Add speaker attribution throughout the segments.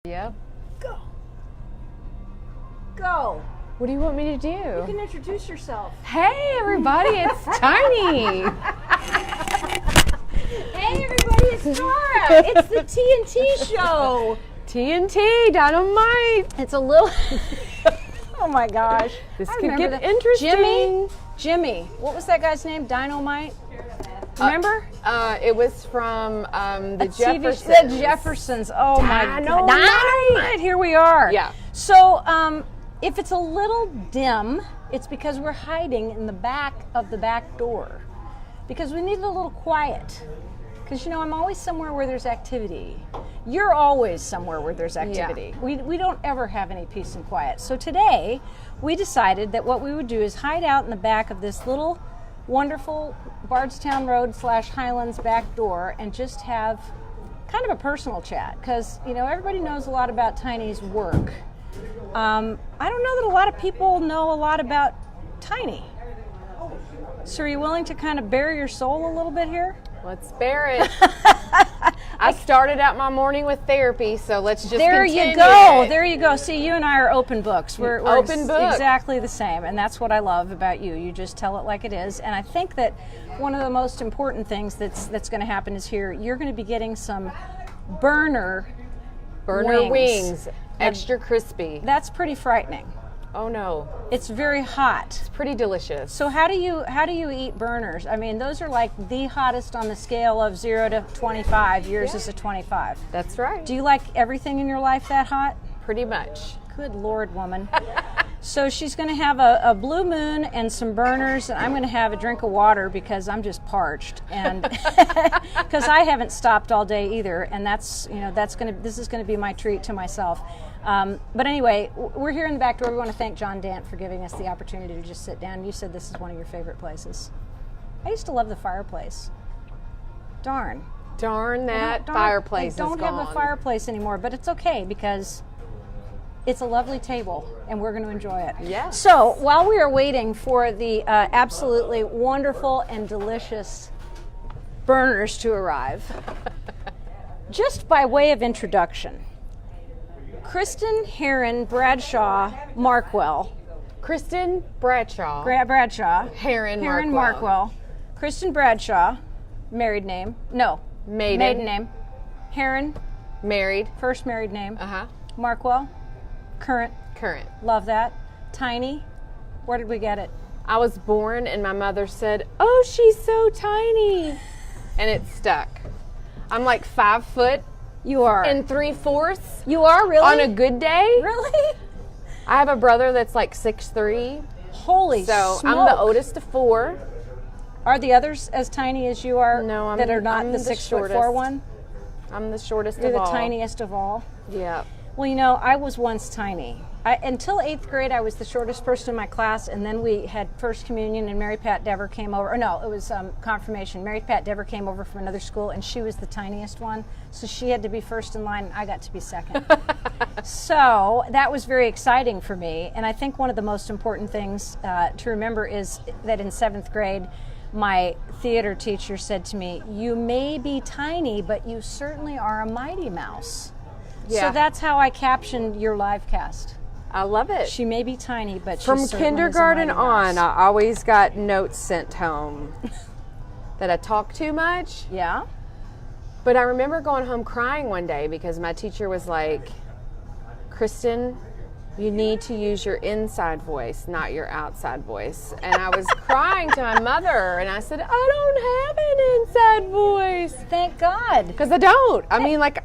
Speaker 1: Yep.
Speaker 2: Go. Go.
Speaker 1: What do you want me to do?
Speaker 2: You can introduce yourself.
Speaker 1: Hey, everybody, it's Tiny.
Speaker 2: Hey, everybody, it's Nora. It's the TNT show.
Speaker 1: TNT, Dynamite.
Speaker 2: It's a little... Oh, my gosh.
Speaker 1: This
Speaker 2: I
Speaker 1: could
Speaker 2: remember
Speaker 1: get interesting.
Speaker 2: Jimmy. What was that guy's name? Dynamite? Remember?
Speaker 1: It was from the Jeffersons.
Speaker 2: The Jeffersons. Oh, my God.
Speaker 1: Dynamite.
Speaker 2: Here we are.
Speaker 1: Yeah.
Speaker 2: So, if it's a little dim, it's because we're hiding in the back of the back door. Because we need a little quiet. Because, you know, I'm always somewhere where there's activity. You're always somewhere where there's activity.
Speaker 1: Yeah.
Speaker 2: We don't ever have any peace and quiet. So today, we decided that what we would do is hide out in the back of this little wonderful Bardstown Road / Highlands back door and just have kind of a personal chat. Because, you know, everybody knows a lot about Tiny's work. I don't know that a lot of people know a lot about Tiny. So are you willing to kind of bare your soul a little bit here?
Speaker 1: Let's bear it. I started out my morning with therapy, so let's just
Speaker 2: There
Speaker 1: continue
Speaker 2: you go.
Speaker 1: it.
Speaker 2: There you go. See, you and I are open books. We're
Speaker 1: Open book.
Speaker 2: exactly the same, and that's what I love about you. You just tell it like it is. And I think that one of the most important things that's going to happen is here. You're going to be getting some burner
Speaker 1: wings. Extra crispy.
Speaker 2: That's pretty frightening.
Speaker 1: Oh no,
Speaker 2: It's very hot.
Speaker 1: it's pretty delicious.
Speaker 2: So how do you eat burners? I mean, those are like the hottest on the scale of 0 to 25. Yours is a 25.
Speaker 1: That's right.
Speaker 2: Do you like everything in your life that hot?
Speaker 1: Pretty much.
Speaker 2: Good Lord, woman. So she's going to have a blue moon and some burners, and I'm going to have a drink of water because I'm just parched, and because I haven't stopped all day either. And this is going to be my treat to myself. But anyway, we're here in the back door. We want to thank John Dant for giving us the opportunity to just sit down. You said this is one of your favorite places. I used to love the fireplace. Darn
Speaker 1: That fireplace is gone.
Speaker 2: Don't have the fireplace anymore, but it's okay because it's a lovely table, and we're going to enjoy it.
Speaker 1: Yes.
Speaker 2: So while we are waiting for the absolutely wonderful and delicious burners to arrive, just by way of introduction, Christen Herron Bradshaw Markwell.
Speaker 1: Christen Bradshaw.
Speaker 2: Bradshaw.
Speaker 1: Herron
Speaker 2: Markwell. Christen Bradshaw, married name. No.
Speaker 1: Maiden
Speaker 2: name. Herron,
Speaker 1: Married.
Speaker 2: first married name.
Speaker 1: Uh-huh.
Speaker 2: Markwell, current.
Speaker 1: Current.
Speaker 2: Love that. Tiny, where did we get it?
Speaker 1: I was born and my mother said, "Oh, she's so tiny." And it stuck. I'm like 5 foot
Speaker 2: You are.
Speaker 1: and 3/4
Speaker 2: You are, really?
Speaker 1: on a good day.
Speaker 2: Really?
Speaker 1: I have a brother that's like 6'3".
Speaker 2: Holy
Speaker 1: So
Speaker 2: smoke.
Speaker 1: I'm the oldest of 4.
Speaker 2: Are the others as tiny as you are?
Speaker 1: No,
Speaker 2: that are not
Speaker 1: I'm
Speaker 2: the
Speaker 1: the
Speaker 2: 6'4"
Speaker 1: shortest.
Speaker 2: one?
Speaker 1: I'm the shortest
Speaker 2: You're
Speaker 1: of
Speaker 2: the
Speaker 1: all.
Speaker 2: tiniest of all.
Speaker 1: Yeah.
Speaker 2: Well, you know, I was once tiny. Until 8th grade, I was the shortest person in my class, and then we had First Communion, and Mary Pat Dever came over. Or no, it was confirmation. Mary Pat Dever came over from another school, and she was the tiniest one, so she had to be first in line, and I got to be second. So that was very exciting for me, and I think one of the most important things to remember is that in 7th grade, my theater teacher said to me, "You may be tiny, but you certainly are a Mighty Mouse."
Speaker 1: Yeah.
Speaker 2: So that's how I captioned your live cast.
Speaker 1: I love it.
Speaker 2: She may be tiny, but
Speaker 1: From
Speaker 2: she certainly
Speaker 1: kindergarten
Speaker 2: is a Mighty
Speaker 1: on,
Speaker 2: Mouse.
Speaker 1: I always got notes sent home that I talk too much.
Speaker 2: Yeah?
Speaker 1: But I remember going home crying one day because my teacher was like, "Christen, you need to use your inside voice, not your outside voice." And I was crying to my mother, and I said, "I don't have an inside voice."
Speaker 2: Thank God.
Speaker 1: Because I don't. I mean, like,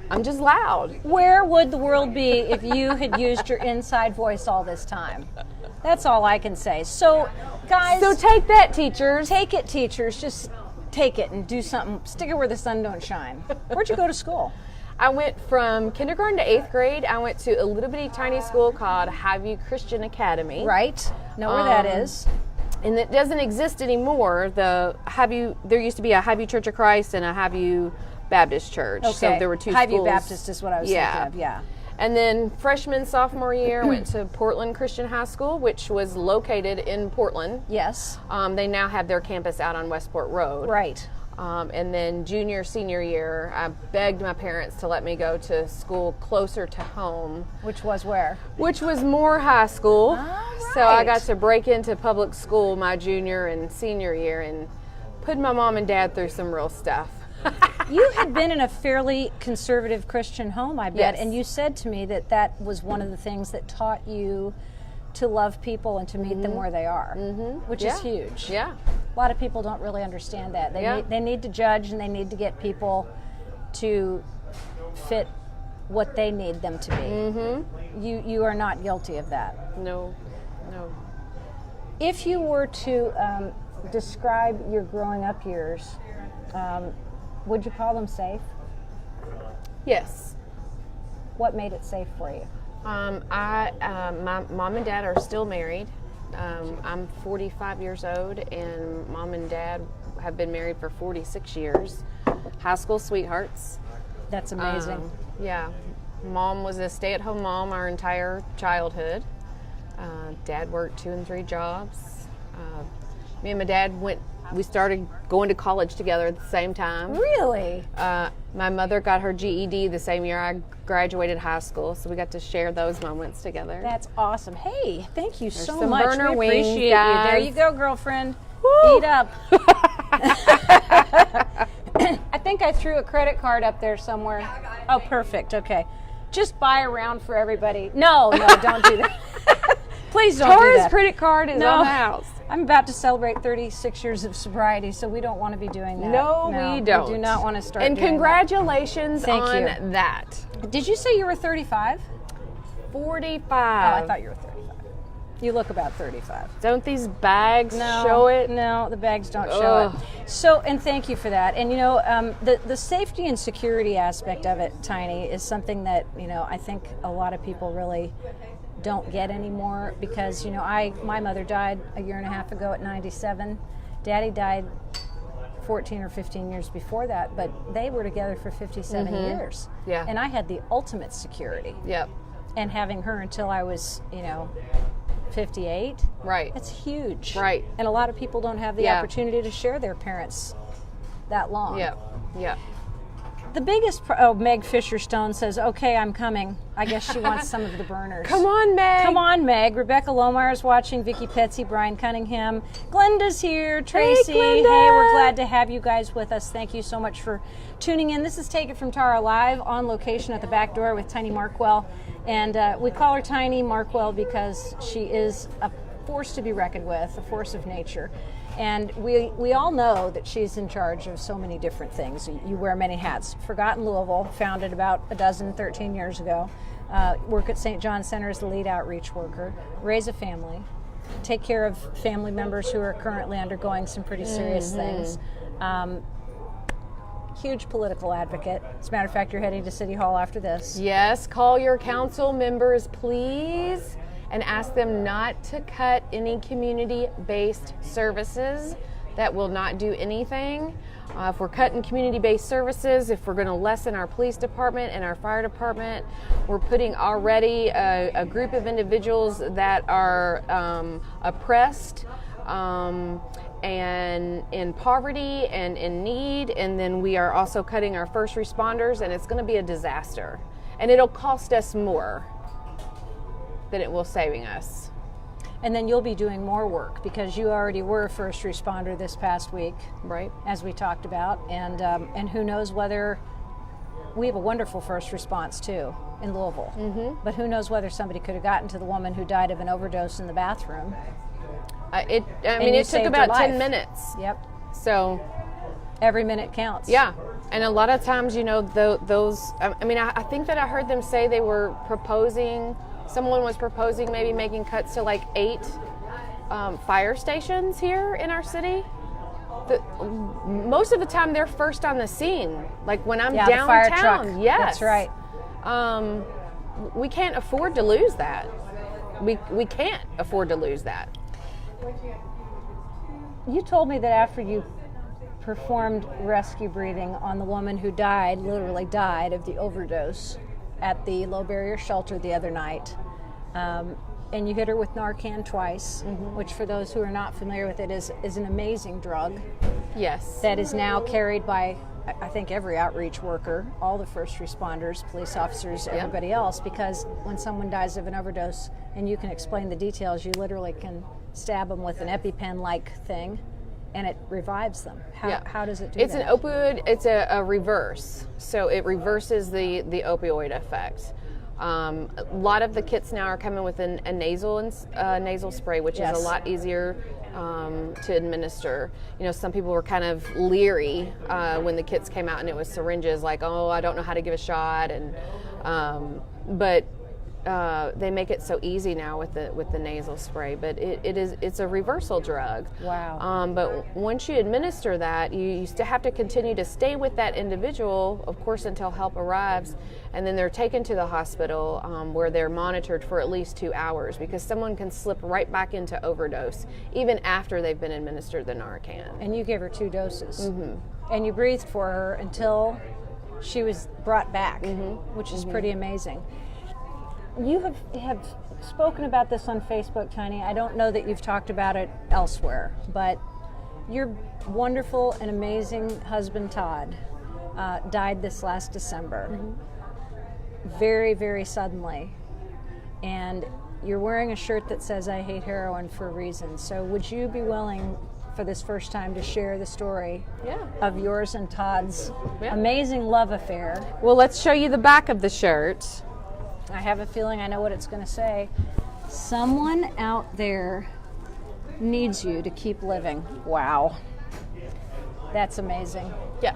Speaker 1: I'm just loud.
Speaker 2: Where would the world be if you had used your inside voice all this time? That's all I can say. So, guys,
Speaker 1: So take that, teachers.
Speaker 2: take it, teachers. Just take it and do something. Stick it where the sun don't shine. Where'd you go to school?
Speaker 1: I went from kindergarten to 8th grade. I went to a little bitty tiny school called Highview Christian Academy.
Speaker 2: Right. Know where that is.
Speaker 1: And it doesn't exist anymore. There used to be a Highview Church of Christ and a Highview Baptist Church.
Speaker 2: Okay.
Speaker 1: So there were 2
Speaker 2: Highview
Speaker 1: schools.
Speaker 2: Baptist is what I was thinking of. Yeah.
Speaker 1: And then freshman, sophomore year, I went to Portland Christian High School, which was located in Portland.
Speaker 2: Yes.
Speaker 1: They now have their campus out on Westport Road.
Speaker 2: Right.
Speaker 1: And then junior, senior year, I begged my parents to let me go to school closer to home.
Speaker 2: Which was where?
Speaker 1: Which was more high school.
Speaker 2: Oh,
Speaker 1: So I
Speaker 2: right.
Speaker 1: got to break into public school my junior and senior year and put my mom and dad through some real stuff.
Speaker 2: You had been in a fairly conservative Christian home, I bet,
Speaker 1: Yes.
Speaker 2: and you said to me that that was one of the things that taught you to love people and to meet them where they are, which is huge.
Speaker 1: Yeah.
Speaker 2: A lot of people don't really understand that.
Speaker 1: Yeah.
Speaker 2: They need to judge, and they need to get people to fit what they need them to be. You are not guilty of that.
Speaker 1: No.
Speaker 2: If you were to describe your growing up years, would you call them safe?
Speaker 1: Yes.
Speaker 2: What made it safe for you?
Speaker 1: My mom and dad are still married. I'm 45 years old, and mom and dad have been married for 46 years. High school sweethearts.
Speaker 2: That's amazing.
Speaker 1: Yeah. Mom was a stay-at-home mom our entire childhood. Dad worked 2 and 3 jobs. Me and my dad we started going to college together at the same time.
Speaker 2: Really?
Speaker 1: My mother got her GED the same year I graduated high school, so we got to share those moments together.
Speaker 2: That's awesome. Hey, thank you so
Speaker 1: some
Speaker 2: much.
Speaker 1: burner
Speaker 2: We
Speaker 1: wings,
Speaker 2: appreciate
Speaker 1: guys.
Speaker 2: you. There you go, girlfriend.
Speaker 1: Woo!
Speaker 2: Eat up. I think I threw a credit card up there somewhere. Oh, perfect. Okay. Just buy a round for everybody. No, don't do that. Please don't do
Speaker 1: Tara's
Speaker 2: that.
Speaker 1: credit card is on the house.
Speaker 2: I'm about to celebrate 36 years of sobriety, so we don't want to be doing that.
Speaker 1: No, we don't.
Speaker 2: We do not want to start
Speaker 1: And
Speaker 2: doing
Speaker 1: congratulations
Speaker 2: Thank
Speaker 1: on
Speaker 2: you.
Speaker 1: that.
Speaker 2: that. Did you say you were 35?
Speaker 1: 45.
Speaker 2: Oh, I thought you were 35. You look about 35.
Speaker 1: Don't these bags show it?
Speaker 2: No, the bags don't show it. So, and thank you for that. And the safety and security aspect of it, Tiny, is something that I think a lot of people really don't get anymore because my mother died a year and a half ago at 97. Daddy died 14 or 15 years before that, but they were together for 57 years.
Speaker 1: Yeah.
Speaker 2: And I had the ultimate security.
Speaker 1: Yep.
Speaker 2: And having her until I was 58.
Speaker 1: Right.
Speaker 2: That's huge.
Speaker 1: Right.
Speaker 2: And a lot of people don't have the opportunity to share their parents that long.
Speaker 1: Yep. Yep.
Speaker 2: The biggest, Meg Fisher Stone says, okay, I'm coming. I guess she wants some of the burners.
Speaker 1: Come on, Meg.
Speaker 2: Come on, Meg. Rebecca Lomar's watching, Vicky Petsy, Brian Cunningham. Glenda's here, Tracy.
Speaker 1: Glenda.
Speaker 2: Hey, we're glad to have you guys with us. Thank you so much for tuning in. This is Take It From Tara live on location at the back door with Tiny Markwell. And we call her Tiny Markwell because she is a force to be reckoned with, a force of nature. And we all know that she's in charge of so many different things. You wear many hats. Forgotten Louisville, founded about 13 years ago. Work at St. John Center as the lead outreach worker. Raise a family. Take care of family members who are currently undergoing some pretty serious things. Huge political advocate. As a matter of fact, you're heading to City Hall after this.
Speaker 1: Yes, call your council members, please, and ask them not to cut any community-based services. That will not do anything. If we're cutting community-based services, if we're going to lessen our police department and our fire department, we're putting already a group of individuals that are oppressed and in poverty and in need, and then we are also cutting our first responders, and it's going to be a disaster. And it'll cost us more than it will saving us.
Speaker 2: And then you'll be doing more work because you already were a first responder this past week,
Speaker 1: Right.
Speaker 2: as we talked about. And who knows whether we have a wonderful first response too in Louisville. Mm-hmm. But who knows whether somebody could have gotten to the woman who died of an overdose in the bathroom.
Speaker 1: It
Speaker 2: you
Speaker 1: took
Speaker 2: saved
Speaker 1: about
Speaker 2: her
Speaker 1: 10
Speaker 2: life.
Speaker 1: minutes.
Speaker 2: Yep.
Speaker 1: So,
Speaker 2: Every minute counts.
Speaker 1: yeah. And a lot of times, those, I think that I heard them say they were proposing, someone was proposing maybe making cuts to like 8 fire stations here in our city. Most of the time they're first on the scene. Like when I'm
Speaker 2: Yeah, the fire truck.
Speaker 1: downtown. Yes.
Speaker 2: That's right.
Speaker 1: We can't afford to lose that. We can't afford to lose that.
Speaker 2: You told me that after you performed rescue breathing on the woman who died, literally died of the overdose at the Low Barrier Shelter the other night, and you hit her with Narcan twice, which for those who are not familiar with it is an amazing drug.
Speaker 1: Yes.
Speaker 2: that is now carried by, I think, every outreach worker, all the first responders, police officers, everybody else, because when someone dies of an overdose and you can explain the details, you literally can stab them with an EpiPen-like thing and it revives them. How does it do
Speaker 1: It's
Speaker 2: that?
Speaker 1: an opioid, it's a reverse. So it reverses the opioid effect. A lot of the kits now are coming with a nasal spray, which is a lot easier to administer. You know, some people were kind of leery when the kits came out and it was syringes, like, oh, I don't know how to give a shot, and but they make it so easy now with the nasal spray. But it's a reversal drug.
Speaker 2: Wow.
Speaker 1: But once you administer that, you still have to continue to stay with that individual, of course, until help arrives, and then they're taken to the hospital where they're monitored for at least 2 hours, because someone can slip right back into overdose even after they've been administered the Narcan.
Speaker 2: And you gave her 2 doses. And you breathed for her until she was brought back, which is pretty amazing. You have spoken about this on Facebook, Tiny. I don't know that you've talked about it elsewhere, but your wonderful and amazing husband, Todd, died this last December. Very, very suddenly. And you're wearing a shirt that says, "I hate heroin," for a reason. So would you be willing, for this first time, to share the story of yours and Todd's amazing love affair?
Speaker 1: Well, let's show you the back of the shirt.
Speaker 2: I have a feeling I know what it's going to say. Someone out there needs you to keep living. Wow. That's amazing.
Speaker 1: Yeah.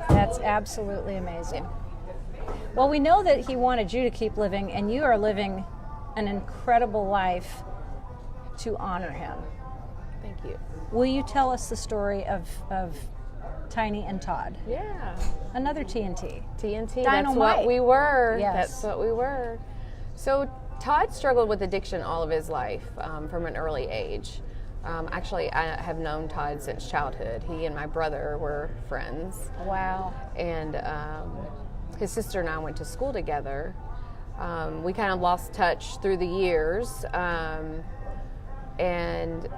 Speaker 2: That's absolutely amazing. Well, we know that he wanted you to keep living, and you are living an incredible life to honor him.
Speaker 1: Thank you.
Speaker 2: Will you tell us the story of Tiny and Todd?
Speaker 1: Yeah.
Speaker 2: Another TNT.
Speaker 1: TNT,
Speaker 2: Dynamite.
Speaker 1: that's what we were.
Speaker 2: Yes.
Speaker 1: That's what we were. So Todd struggled with addiction all of his life from an early age. Actually, I have known Todd since childhood. He and my brother were friends.
Speaker 2: Wow.
Speaker 1: And his sister and I went to school together. We kind of lost touch through the years. And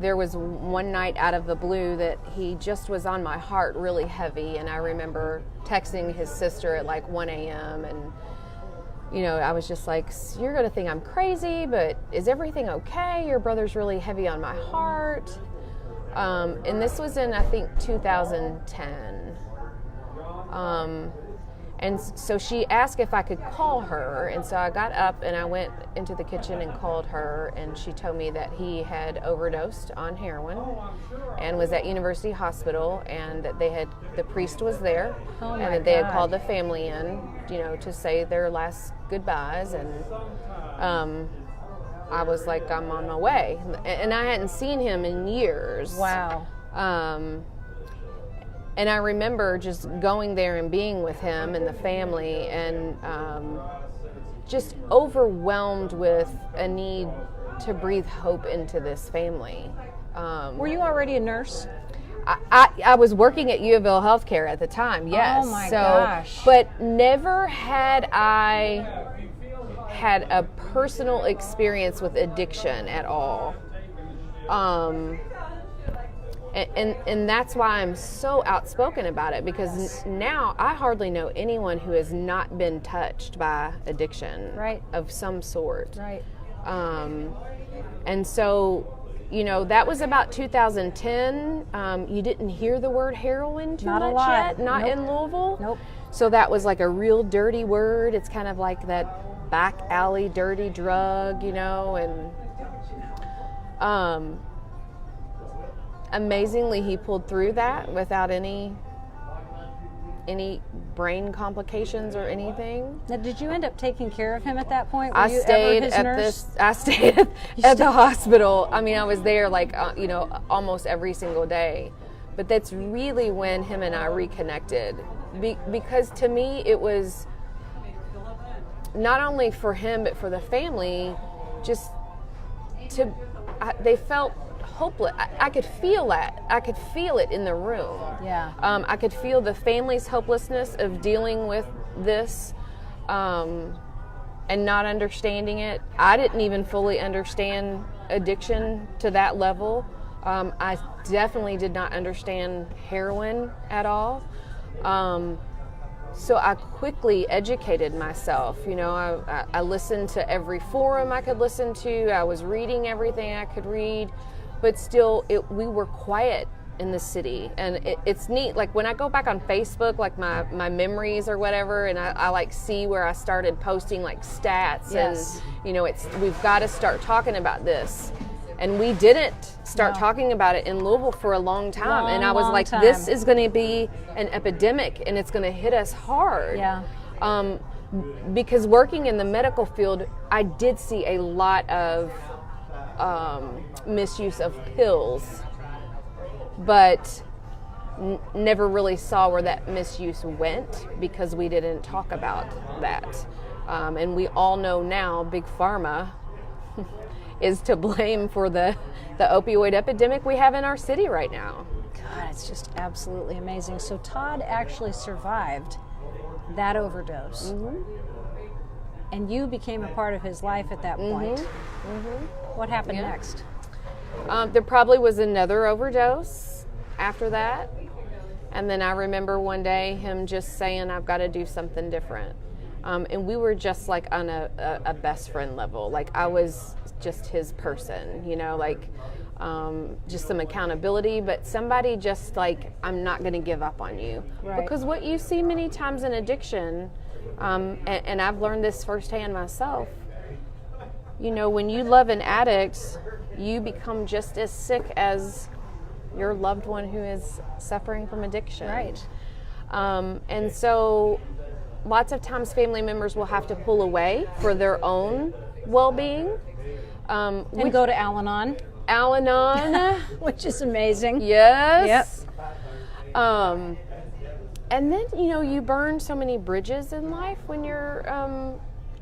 Speaker 1: there was one night out of the blue that he just was on my heart really heavy, and I remember texting his sister at like 1 a.m. and, you know, I was just like, "You're going to think I'm crazy, but is everything okay? Your brother's really heavy on my heart." And this was in, I think, 2010. And so she asked if I could call her, and so I got up and I went into the kitchen and called her, and she told me that he had overdosed on heroin and was at University Hospital, and that the priest was there, and that they had called the family in, you know, to say their last goodbyes, and I was like, I'm on my way, and I hadn't seen him in years.
Speaker 2: Wow.
Speaker 1: And I remember just going there and being with him and the family, and just overwhelmed with a need to breathe hope into this family.
Speaker 2: Were you already a nurse?
Speaker 1: I was working at U of L Healthcare at the time, yes.
Speaker 2: Oh my gosh.
Speaker 1: But never had I had a personal experience with addiction at all. And that's why I'm so outspoken about it, because now I hardly know anyone who has not been touched by addiction of some sort.
Speaker 2: Right.
Speaker 1: And so, you know, that was about 2010. You didn't hear the word heroin too
Speaker 2: Not a
Speaker 1: much
Speaker 2: lot.
Speaker 1: yet, not in Louisville.
Speaker 2: Nope.
Speaker 1: So that was like a real dirty word. It's kind of like that back alley dirty drug, you know, and amazingly, he pulled through that without any brain complications or anything.
Speaker 2: Now, did you end up taking care of him at that point? Were
Speaker 1: I
Speaker 2: you
Speaker 1: stayed
Speaker 2: ever his
Speaker 1: at
Speaker 2: nurse?
Speaker 1: I stayed at the hospital. I mean, I was there like you know, almost every single day. But that's really when him and I reconnected, because to me it was not only for him but for the family. Just they felt hopeless. I could feel that. I could feel it in the room.
Speaker 2: Yeah.
Speaker 1: I could feel the family's hopelessness of dealing with this, and not understanding it. I didn't even fully understand addiction to that level. I definitely did not understand heroin at all. So I quickly educated myself. You know, I listened to every forum I could listen to. I was reading everything I could read, but still, we were quiet in the city. And it's neat. Like when I go back on Facebook, like my memories or whatever, and I like see where I started posting like stats.
Speaker 2: Yes.
Speaker 1: And, you know, we've got to start talking about this. And we didn't start talking about it in Louisville for a long time. And I was like, this is going to be an epidemic, and it's going to hit us hard.
Speaker 2: Yeah.
Speaker 1: Because working in the medical field, I did see a lot of misuse of pills, but never really saw where that misuse went because we didn't talk about that. And we all know now Big Pharma is to blame for the opioid epidemic we have in our city right now.
Speaker 2: God, it's just absolutely amazing. So Todd actually survived that overdose. Mm-hmm. And you became a part of his life at that point. Mm-hmm. What happened next?
Speaker 1: There probably was another overdose after that. And then I remember one day him just saying, I've got to do something different. And we were just like on a best friend level. Like I was just his person, you know, like just some accountability, but somebody just like, I'm not going to give up on you. Right. Because what you see many times in addiction, and I've learned this firsthand myself, you know, when you love an addict, you become just as sick as your loved one who is suffering from addiction.
Speaker 2: Right.
Speaker 1: And so lots of times family members will have to pull away for their own well-being.
Speaker 2: And go to Al-Anon.
Speaker 1: Al-Anon.
Speaker 2: Which is amazing.
Speaker 1: Yes. Yep. And then, you know, you burn so many bridges in life when you're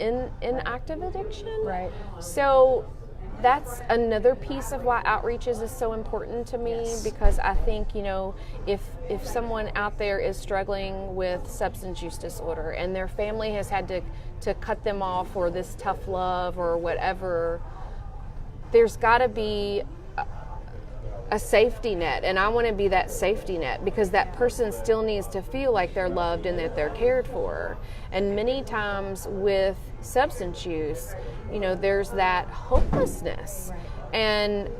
Speaker 1: in active addiction. Right. So that's another piece of why outreaches is so important to me, because I think, you know, if someone out there is struggling with substance use disorder and their family has had to cut them off or this tough love or whatever, there's got to be a safety net, and I want to be that safety net, because that person still needs to feel like they're loved and that they're cared for. And many times with substance use, you know, there's that hopelessness. Right. And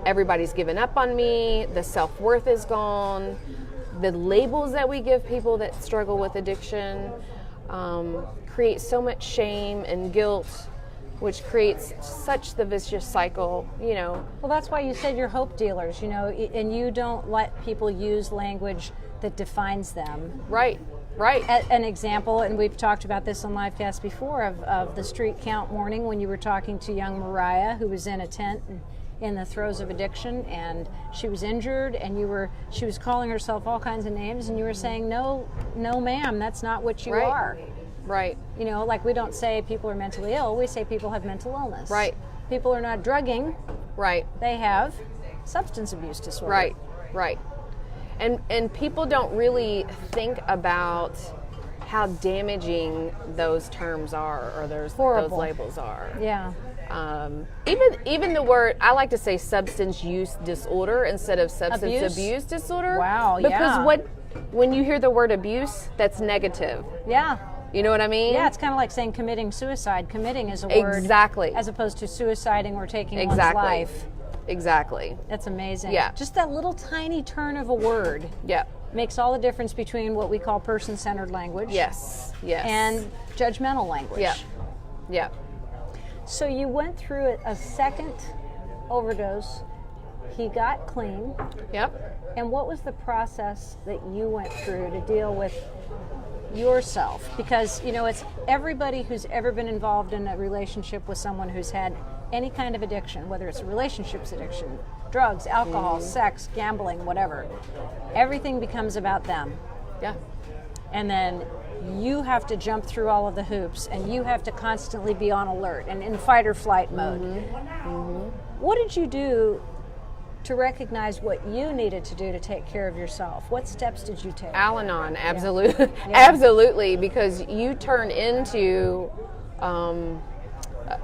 Speaker 1: everybody's given up on me, the self-worth is gone, the labels that we give people that struggle with addiction create so much shame and guilt, which creates such the vicious cycle, you know.
Speaker 2: Well, that's why you said you're hope dealers, you know, and you don't let people use language that defines them.
Speaker 1: Right, right.
Speaker 2: An example, and we've talked about this on Livecast before, of the street count morning when you were talking to young Mariah, who was in a tent in the throes of addiction, and she was injured, and she was calling herself all kinds of names, and you were saying, no ma'am, that's not what you are.
Speaker 1: Right.
Speaker 2: You know, like we don't say people are mentally ill, we say people have mental illness.
Speaker 1: Right.
Speaker 2: People are not drugging.
Speaker 1: Right.
Speaker 2: They have substance abuse disorder.
Speaker 1: Right, right. And people don't really think about how damaging those terms are, or those labels are.
Speaker 2: Yeah.
Speaker 1: Even the word, I like to say substance use disorder instead of substance abuse disorder.
Speaker 2: Wow, yeah.
Speaker 1: Because when you hear the word abuse, that's negative.
Speaker 2: Yeah.
Speaker 1: You know what I mean?
Speaker 2: Yeah, it's kind of like saying committing suicide. Committing is a word.
Speaker 1: Exactly.
Speaker 2: As opposed to suiciding or taking one's life.
Speaker 1: Exactly.
Speaker 2: That's amazing.
Speaker 1: Yeah.
Speaker 2: Just that little tiny turn of a word.
Speaker 1: Yeah.
Speaker 2: Makes all the difference between what we call person-centered language.
Speaker 1: Yes. Yes.
Speaker 2: And judgmental language.
Speaker 1: Yeah. Yeah.
Speaker 2: So you went through a second overdose. He got clean.
Speaker 1: Yep.
Speaker 2: And what was the process that you went through to deal with yourself? Because, you know, it's everybody who's ever been involved in a relationship with someone who's had any kind of addiction, whether it's a relationships addiction, drugs, alcohol, sex, gambling, whatever. Everything becomes about them.
Speaker 1: Yeah.
Speaker 2: And then you have to jump through all of the hoops, and you have to constantly be on alert and in fight or flight mode. What did you do to recognize what you needed to do to take care of yourself? What steps did you take?
Speaker 1: Al-Anon, absolutely. Yeah. Absolutely, because you turn into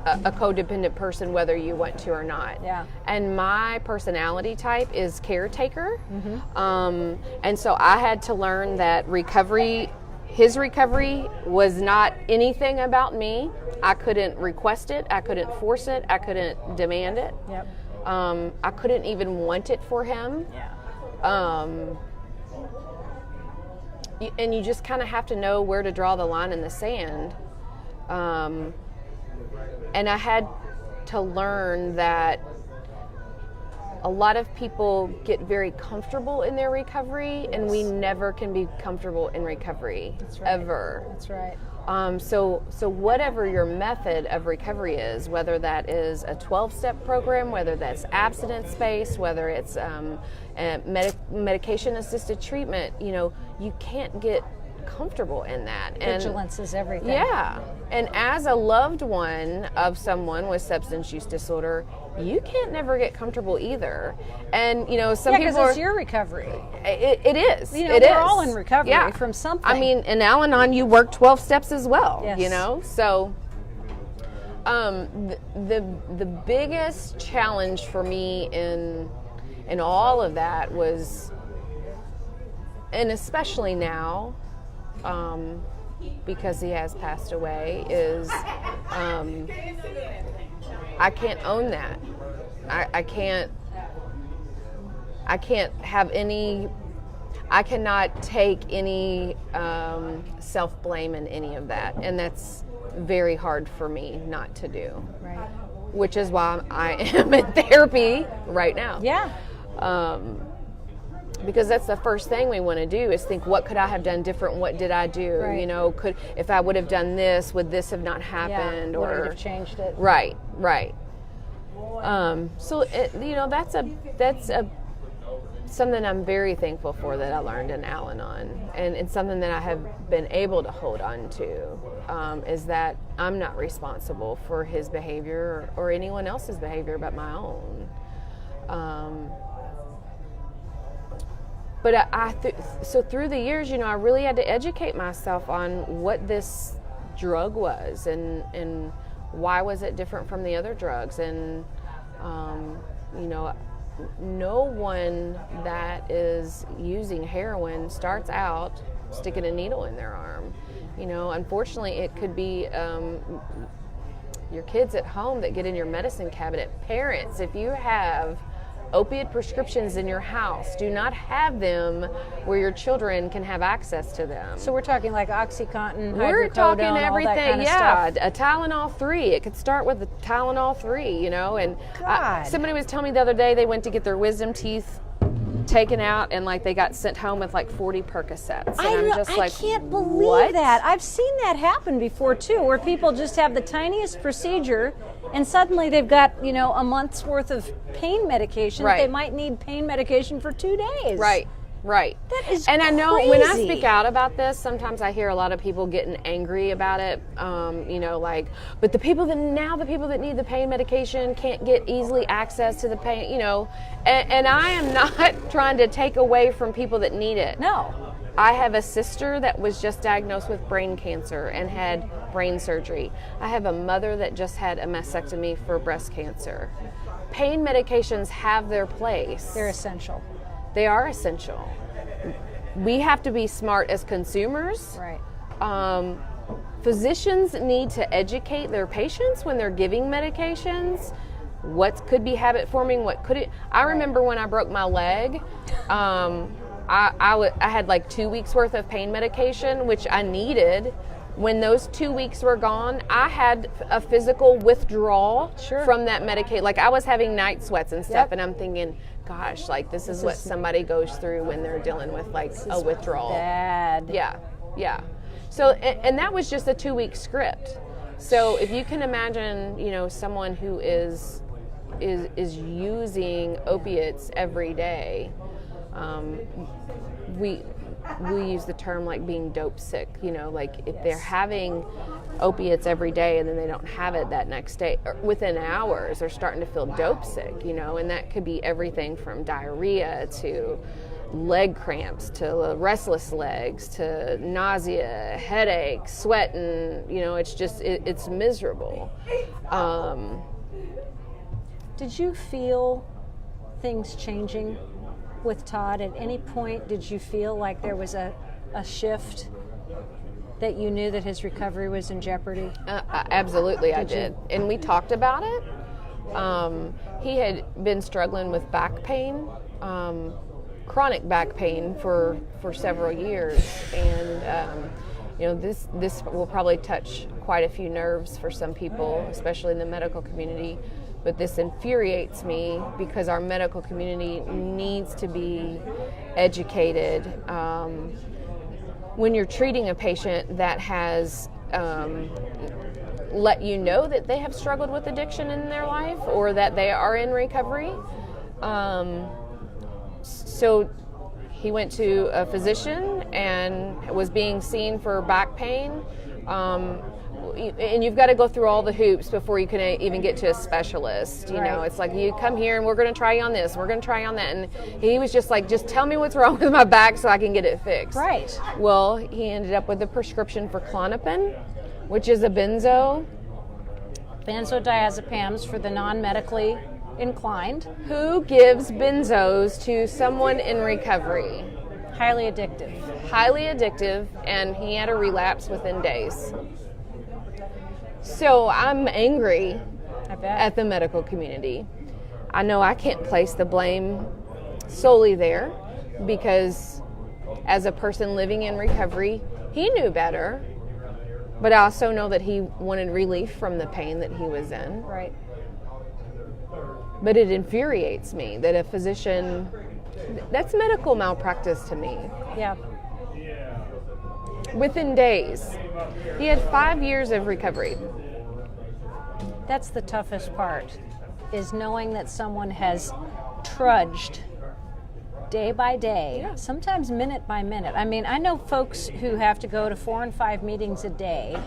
Speaker 1: a codependent person whether you want to or not.
Speaker 2: Yeah.
Speaker 1: And my personality type is caretaker. And so I had to learn that his recovery was not anything about me. I couldn't request it. I couldn't force it. I couldn't demand it.
Speaker 2: Yep.
Speaker 1: I couldn't even want it for him.
Speaker 2: Yeah.
Speaker 1: And you just kind of have to know where to draw the line in the sand. And I had to learn that a lot of people get very comfortable in their recovery, and we never can be comfortable in recovery.
Speaker 2: That's right.
Speaker 1: Ever.
Speaker 2: That's right.
Speaker 1: So whatever your method of recovery is, whether that is a 12-step program, whether that's abstinence-based, whether it's medication-assisted treatment, you can't get comfortable in that.
Speaker 2: Vigilance is everything.
Speaker 1: Yeah. And as a loved one of someone with substance use disorder, you can't never get comfortable either. And, some people
Speaker 2: because it's your recovery.
Speaker 1: It is.
Speaker 2: We're all in recovery from something.
Speaker 1: I mean, in Al-Anon, you work 12 steps as well,
Speaker 2: Yes.
Speaker 1: So the biggest challenge for me in all of that was, and especially now, because he has passed away, is I can't own that. I can't have any, I cannot take any self-blame in any of that. And that's very hard for me not to do.
Speaker 2: Right.
Speaker 1: Which is why I am in therapy right now.
Speaker 2: Yeah.
Speaker 1: Because that's the first thing we want to do is think, what could I have done different? What did I do?
Speaker 2: Right.
Speaker 1: If I would have done this, would this have not happened?
Speaker 2: Yeah. Would it have changed it?
Speaker 1: Right. So that's something I'm very thankful for that I learned in Al-Anon, and it's something that I have been able to hold on to, is that I'm not responsible for his behavior or anyone else's behavior but my own. But so through the years, I really had to educate myself on what this drug was and why was it different from the other drugs. And, no one that is using heroin starts out sticking a needle in their arm. Unfortunately, it could be your kids at home that get in your medicine cabinet. Parents, if you have opiate prescriptions in your house, do not have them where your children can have access to them.
Speaker 2: So we're talking like OxyContin,
Speaker 1: We're
Speaker 2: hydrocodone,
Speaker 1: talking
Speaker 2: all
Speaker 1: everything,
Speaker 2: that kind of stuff.
Speaker 1: a Tylenol 3. It could start with a Tylenol 3, and
Speaker 2: God.
Speaker 1: somebody was telling me the other day they went to get their wisdom teeth taken out and they got sent home with 40 Percocets. And
Speaker 2: I can't believe that. I've seen that happen before too, where people just have the tiniest procedure and suddenly they've got, a month's worth of pain medication.
Speaker 1: Right.
Speaker 2: They might need pain medication for 2 days.
Speaker 1: Right.
Speaker 2: That is
Speaker 1: And I know
Speaker 2: crazy.
Speaker 1: when I speak out about this, sometimes I hear a lot of people getting angry about it. But the people that need the pain medication can't get easily access to the pain, and I am not trying to take away from people that need it.
Speaker 2: No.
Speaker 1: I have a sister that was just diagnosed with brain cancer and had brain surgery. I have a mother that just had a mastectomy for breast cancer. Pain medications have their place.
Speaker 2: They're essential.
Speaker 1: They are essential. We have to be smart as consumers.
Speaker 2: Right.
Speaker 1: Physicians need to educate their patients when they're giving medications. What could be habit forming? What could it? I remember when I broke my leg. I had 2 weeks worth of pain medication, which I needed. When those 2 weeks were gone, I had a physical withdrawal from that medication. I was having night sweats and stuff, and I'm thinking, gosh, this is what somebody goes through when they're dealing with a withdrawal.
Speaker 2: Bad.
Speaker 1: Yeah. So, and that was just a 2-week script. So if you can imagine, someone who is using opiates every day, we use the term being dope sick, if they're having opiates every day and then they don't have it that next day, or within hours they're starting to feel dope sick, and that could be everything from diarrhea to leg cramps to restless legs to nausea, headache, sweating. It's just it's miserable.
Speaker 2: Did you feel things changing with Todd? At any point did you feel like there was a shift, that you knew that his recovery was in jeopardy?
Speaker 1: Absolutely, I did. And we talked about it. He had been struggling with back pain, chronic back pain for several years. And, this will probably touch quite a few nerves for some people, especially in the medical community. But this infuriates me because our medical community needs to be educated. When you're treating a patient that has let you know that they have struggled with addiction in their life or that they are in recovery. So he went to a physician and was being seen for back pain. And you've got to go through all the hoops before you can even get to a specialist. It's like, you come here and we're going to try you on this, we're going to try you on that. And he was just like, just tell me what's wrong with my back so I can get it fixed.
Speaker 2: Right.
Speaker 1: Well, he ended up with a prescription for Klonopin, which is a
Speaker 2: benzodiazepams for the non-medically inclined.
Speaker 1: Who gives benzos to someone in recovery?
Speaker 2: Highly addictive.
Speaker 1: Highly addictive, and he had a relapse within days. So I'm angry at the medical community. I know I can't place the blame solely there because as a person living in recovery, he knew better, but I also know that he wanted relief from the pain that he was in.
Speaker 2: Right.
Speaker 1: But it infuriates me that a physician, that's medical malpractice to me.
Speaker 2: Yeah.
Speaker 1: Within days. He had 5 years of recovery.
Speaker 2: That's the toughest part, is knowing that someone has trudged day by day, sometimes minute by minute. I mean, I know folks who have to go to 4 and 5 meetings a day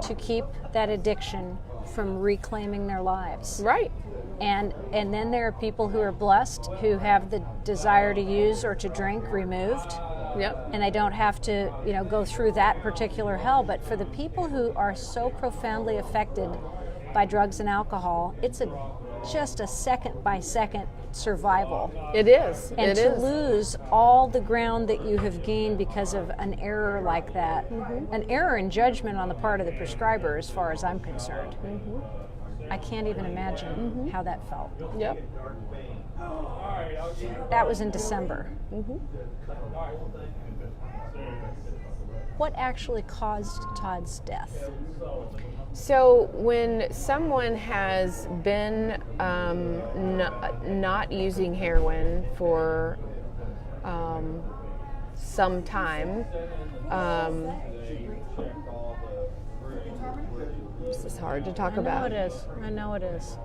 Speaker 2: to keep that addiction from reclaiming their lives.
Speaker 1: Right.
Speaker 2: And then there are people who are blessed who have the desire to use or to drink removed.
Speaker 1: Yep.
Speaker 2: And they don't have to, go through that particular hell. But for the people who are so profoundly affected by drugs and alcohol, it's just a second by second survival.
Speaker 1: It is.
Speaker 2: And to lose all the ground that you have gained because of an error like that, an error in judgment on the part of the prescriber, as far as I'm concerned. I can't even imagine how that felt.
Speaker 1: Yep.
Speaker 2: That was in December. What actually caused Todd's death?
Speaker 1: So when someone has been not using heroin for some time, this is hard to talk about.
Speaker 2: I know it is.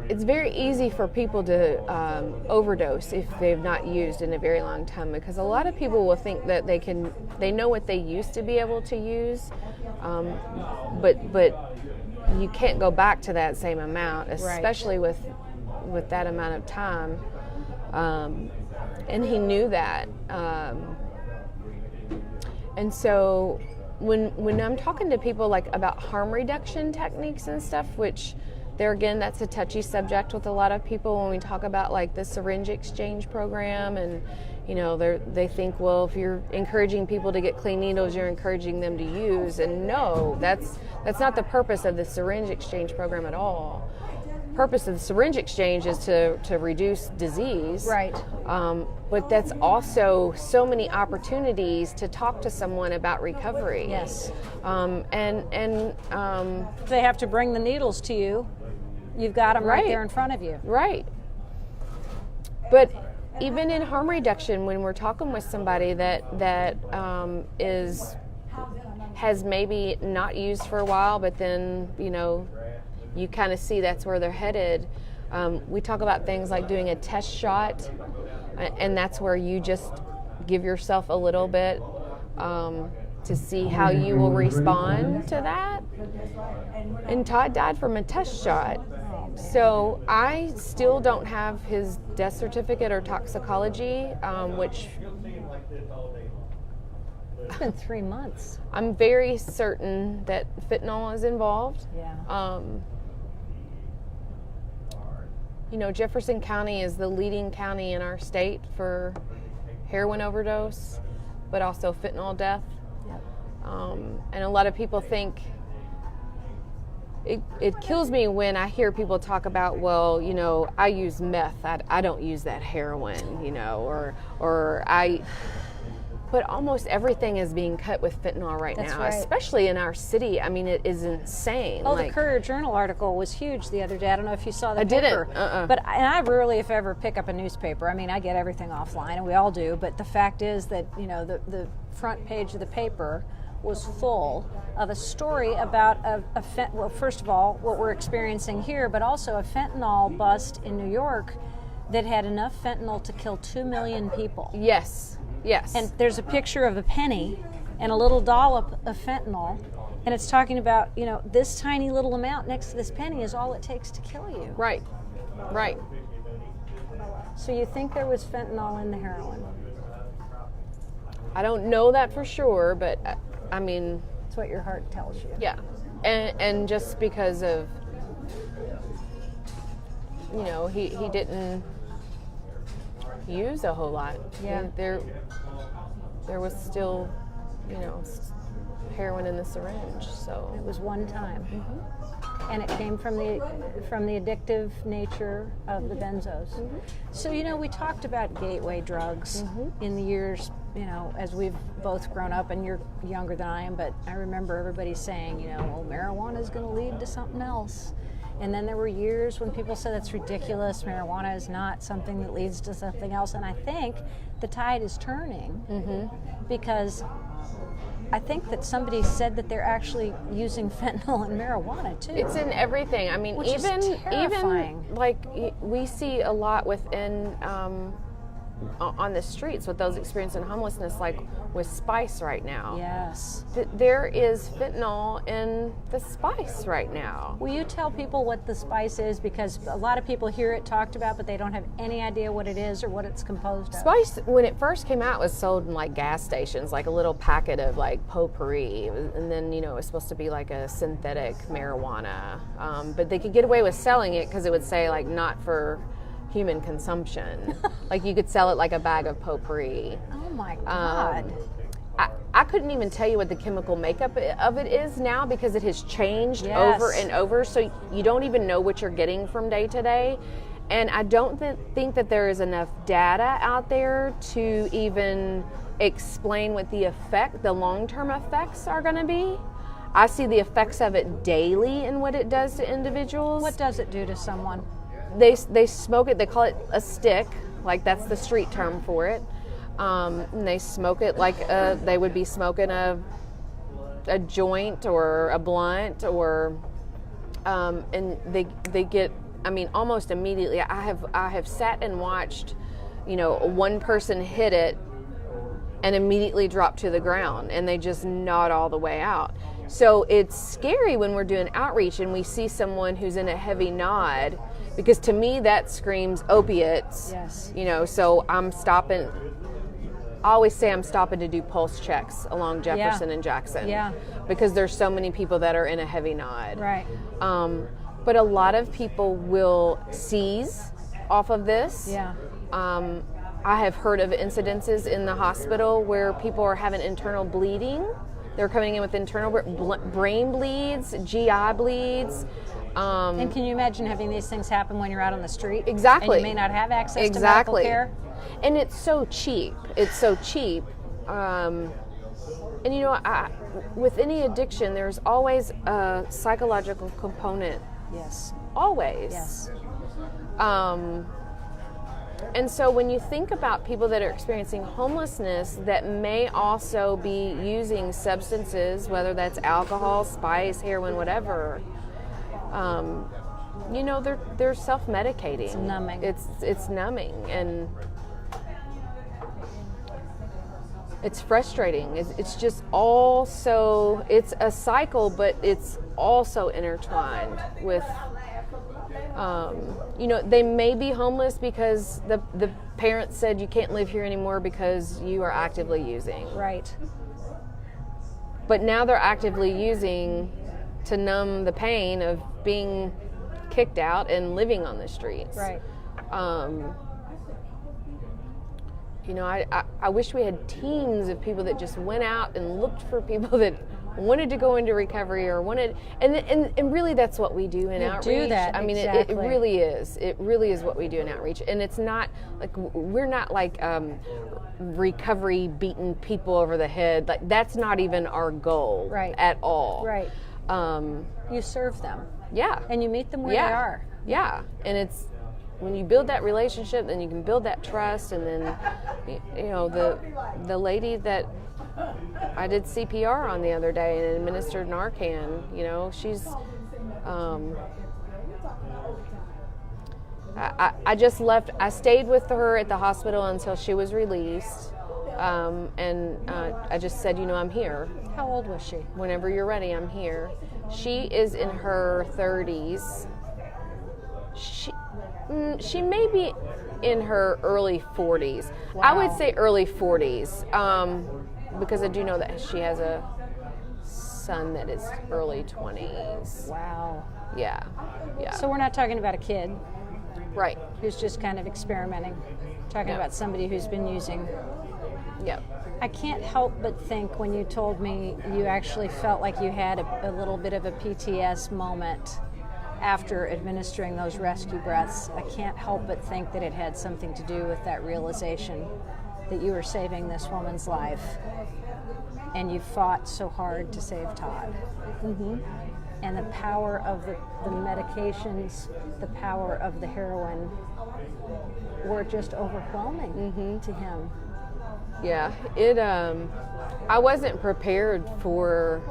Speaker 1: It's very easy for people to overdose if they've not used in a very long time, because a lot of people will think that they know what they used to be able to use, but you can't go back to that same amount, especially with that amount of time. And he knew that. And so when I'm talking to people about harm reduction techniques and stuff, which there again, that's a touchy subject with a lot of people when we talk about the syringe exchange program, and they think, well, if you're encouraging people to get clean needles, you're encouraging them to use. And no, that's not the purpose of the syringe exchange program at all. Purpose of the syringe exchange is to reduce disease.
Speaker 2: Right.
Speaker 1: But that's also so many opportunities to talk to someone about recovery.
Speaker 2: Yes.
Speaker 1: If
Speaker 2: they have to bring the needles to you, you've got them right there in front of you.
Speaker 1: Right. But even in harm reduction, when we're talking with somebody that has maybe not used for a while, but then you kind of see that's where they're headed. We talk about things like doing a test shot, and that's where you just give yourself a little bit to see how you will respond to that. And Todd died from a test shot.
Speaker 2: Oh
Speaker 1: So I still don't have his death certificate or toxicology, which
Speaker 2: It's been 3 months.
Speaker 1: I'm very certain that fentanyl is involved.
Speaker 2: Yeah.
Speaker 1: You know, Jefferson County is the leading county in our state for heroin overdose, but also fentanyl death.
Speaker 2: Yep.
Speaker 1: And a lot of people think, it kills me when I hear people talk about, well, you know, I use meth, I don't use that heroin, you know, but almost everything is being cut with fentanyl right
Speaker 2: That's
Speaker 1: now,
Speaker 2: right.
Speaker 1: especially in our city. I mean, it is insane.
Speaker 2: Oh, the Courier Journal article was huge the other day. I don't know if you saw the
Speaker 1: I
Speaker 2: paper.
Speaker 1: didn't.
Speaker 2: But I rarely, if ever, pick up a newspaper. I mean, I get everything offline, and we all do. But the fact is that, you know, the front page of the paper was full of a story about well, first of all, what we're experiencing here, but also a fentanyl bust in New York that had enough fentanyl to kill 2 million people.
Speaker 1: Yes.
Speaker 2: And there's a picture of a penny and a little dollop of fentanyl, and it's talking about, you know, this tiny little amount next to this penny is all it takes to kill you.
Speaker 1: Right.
Speaker 2: So you think there was fentanyl in the heroin?
Speaker 1: I don't know that for sure, but I mean,
Speaker 2: That's what your heart tells you.
Speaker 1: yeah. And just because of, you know, he didn't use a whole lot.
Speaker 2: Yeah.
Speaker 1: There was still, you know, heroin in the syringe, so
Speaker 2: It was one time.
Speaker 1: Mm-hmm.
Speaker 2: And it came from the addictive nature of the benzos.
Speaker 1: Mm-hmm.
Speaker 2: So, you know, we talked about gateway drugs in the years, you know, as we've both grown up, and you're younger than I am, but I remember everybody saying, you know, well, marijuana is going to lead to something else. And then there were years when people said that's ridiculous, marijuana is not something that leads to something else. And I think the tide is turning because I think that somebody said that they're actually using fentanyl in marijuana too.
Speaker 1: it's in everything. I mean,
Speaker 2: Which is terrifying.
Speaker 1: even like we see a lot within on the streets with those experiencing homelessness, like with spice right now.
Speaker 2: Yes.
Speaker 1: There is fentanyl in the spice right now.
Speaker 2: Will you tell people what the spice is? Because a lot of people hear it talked about, but they don't have any idea what it is or what it's composed of.
Speaker 1: Spice, when it first came out, was sold in like gas stations, like a little packet of like potpourri, and then, you know, it was supposed to be like a synthetic marijuana, but they could get away with selling it because it would say like not for human consumption. Like you could sell it like a bag of potpourri.
Speaker 2: Oh my God.
Speaker 1: I couldn't even tell you what the chemical makeup of it is now because it has changed
Speaker 2: Yes.
Speaker 1: over and over, so you don't even know what you're getting from day to day. And I don't think that there is enough data out there to even explain what the long-term effects are going to be. I see the effects of it daily and what it does to individuals.
Speaker 2: What does it do to someone?
Speaker 1: They smoke it, they call it a stick, like that's the street term for it. And they smoke it like they would be smoking a joint or a blunt, or and they get, I mean, almost immediately. I have sat and watched, you know, one person hit it and immediately drop to the ground, and they just nod all the way out. So it's scary when we're doing outreach and we see someone who's in a heavy nod, because to me that screams opiates.
Speaker 2: Yes.
Speaker 1: You know, so I'm stopping. I always say I'm stopping to do pulse checks along Jefferson and Jackson.
Speaker 2: Yeah.
Speaker 1: Because there's so many people that are in a heavy nod.
Speaker 2: Right.
Speaker 1: But a lot of people will seize off of this.
Speaker 2: Yeah.
Speaker 1: I have heard of incidences in the hospital where people are having internal bleeding. They're coming in with internal brain bleeds, GI bleeds.
Speaker 2: And can you imagine having these things happen when you're out on the street?
Speaker 1: Exactly.
Speaker 2: And you may not have access to medical care?
Speaker 1: And it's so cheap. And you know, with any addiction, there's always a psychological component.
Speaker 2: Yes.
Speaker 1: Always.
Speaker 2: Yes.
Speaker 1: And so when you think about people that are experiencing homelessness that may also be using substances, whether that's alcohol, spice, heroin, whatever, you know, they're self-medicating.
Speaker 2: It's numbing.
Speaker 1: It's numbing, and It's frustrating. It's just all so, it's a cycle, but it's also intertwined with, they may be homeless because the parents said you can't live here anymore because you are actively using.
Speaker 2: Right.
Speaker 1: But now they're actively using to numb the pain of being kicked out and living on the streets.
Speaker 2: Right.
Speaker 1: I wish we had teams of people that just went out and looked for people that wanted to go into recovery or wanted, and really that's what we do in outreach.
Speaker 2: Do that.
Speaker 1: I mean,
Speaker 2: exactly.
Speaker 1: it really is. It really is what we do in outreach, and it's not like we're not like recovery beating people over the head. Like that's not even our goal,
Speaker 2: right.
Speaker 1: At all.
Speaker 2: Right. You serve them.
Speaker 1: Yeah.
Speaker 2: And you meet them where they are.
Speaker 1: Yeah, and it's. When you build that relationship, then you can build that trust, and then, the lady that I did CPR on the other day and administered Narcan, she's, I just left. I stayed with her at the hospital until she was released, and I just said, I'm here.
Speaker 2: How old was she?
Speaker 1: Whenever you're ready, I'm here. She is in her 30s. She may be in her early 40s.
Speaker 2: Wow.
Speaker 1: I would say early 40s, because I do know that she has a son that is early 20s.
Speaker 2: Wow.
Speaker 1: Yeah.
Speaker 2: So we're not talking about a kid.
Speaker 1: Right.
Speaker 2: Who's just kind of experimenting. Talking about somebody who's been using.
Speaker 1: Yep.
Speaker 2: I can't help but think when you told me you actually felt like you had a little bit of a PTS moment after administering those rescue breaths, I can't help but think that it had something to do with that realization that you were saving this woman's life and you fought so hard to save Todd.
Speaker 1: Mm-hmm.
Speaker 2: And the power of the medications, the power of the heroin were just overwhelming to him.
Speaker 1: Yeah, I wasn't prepared for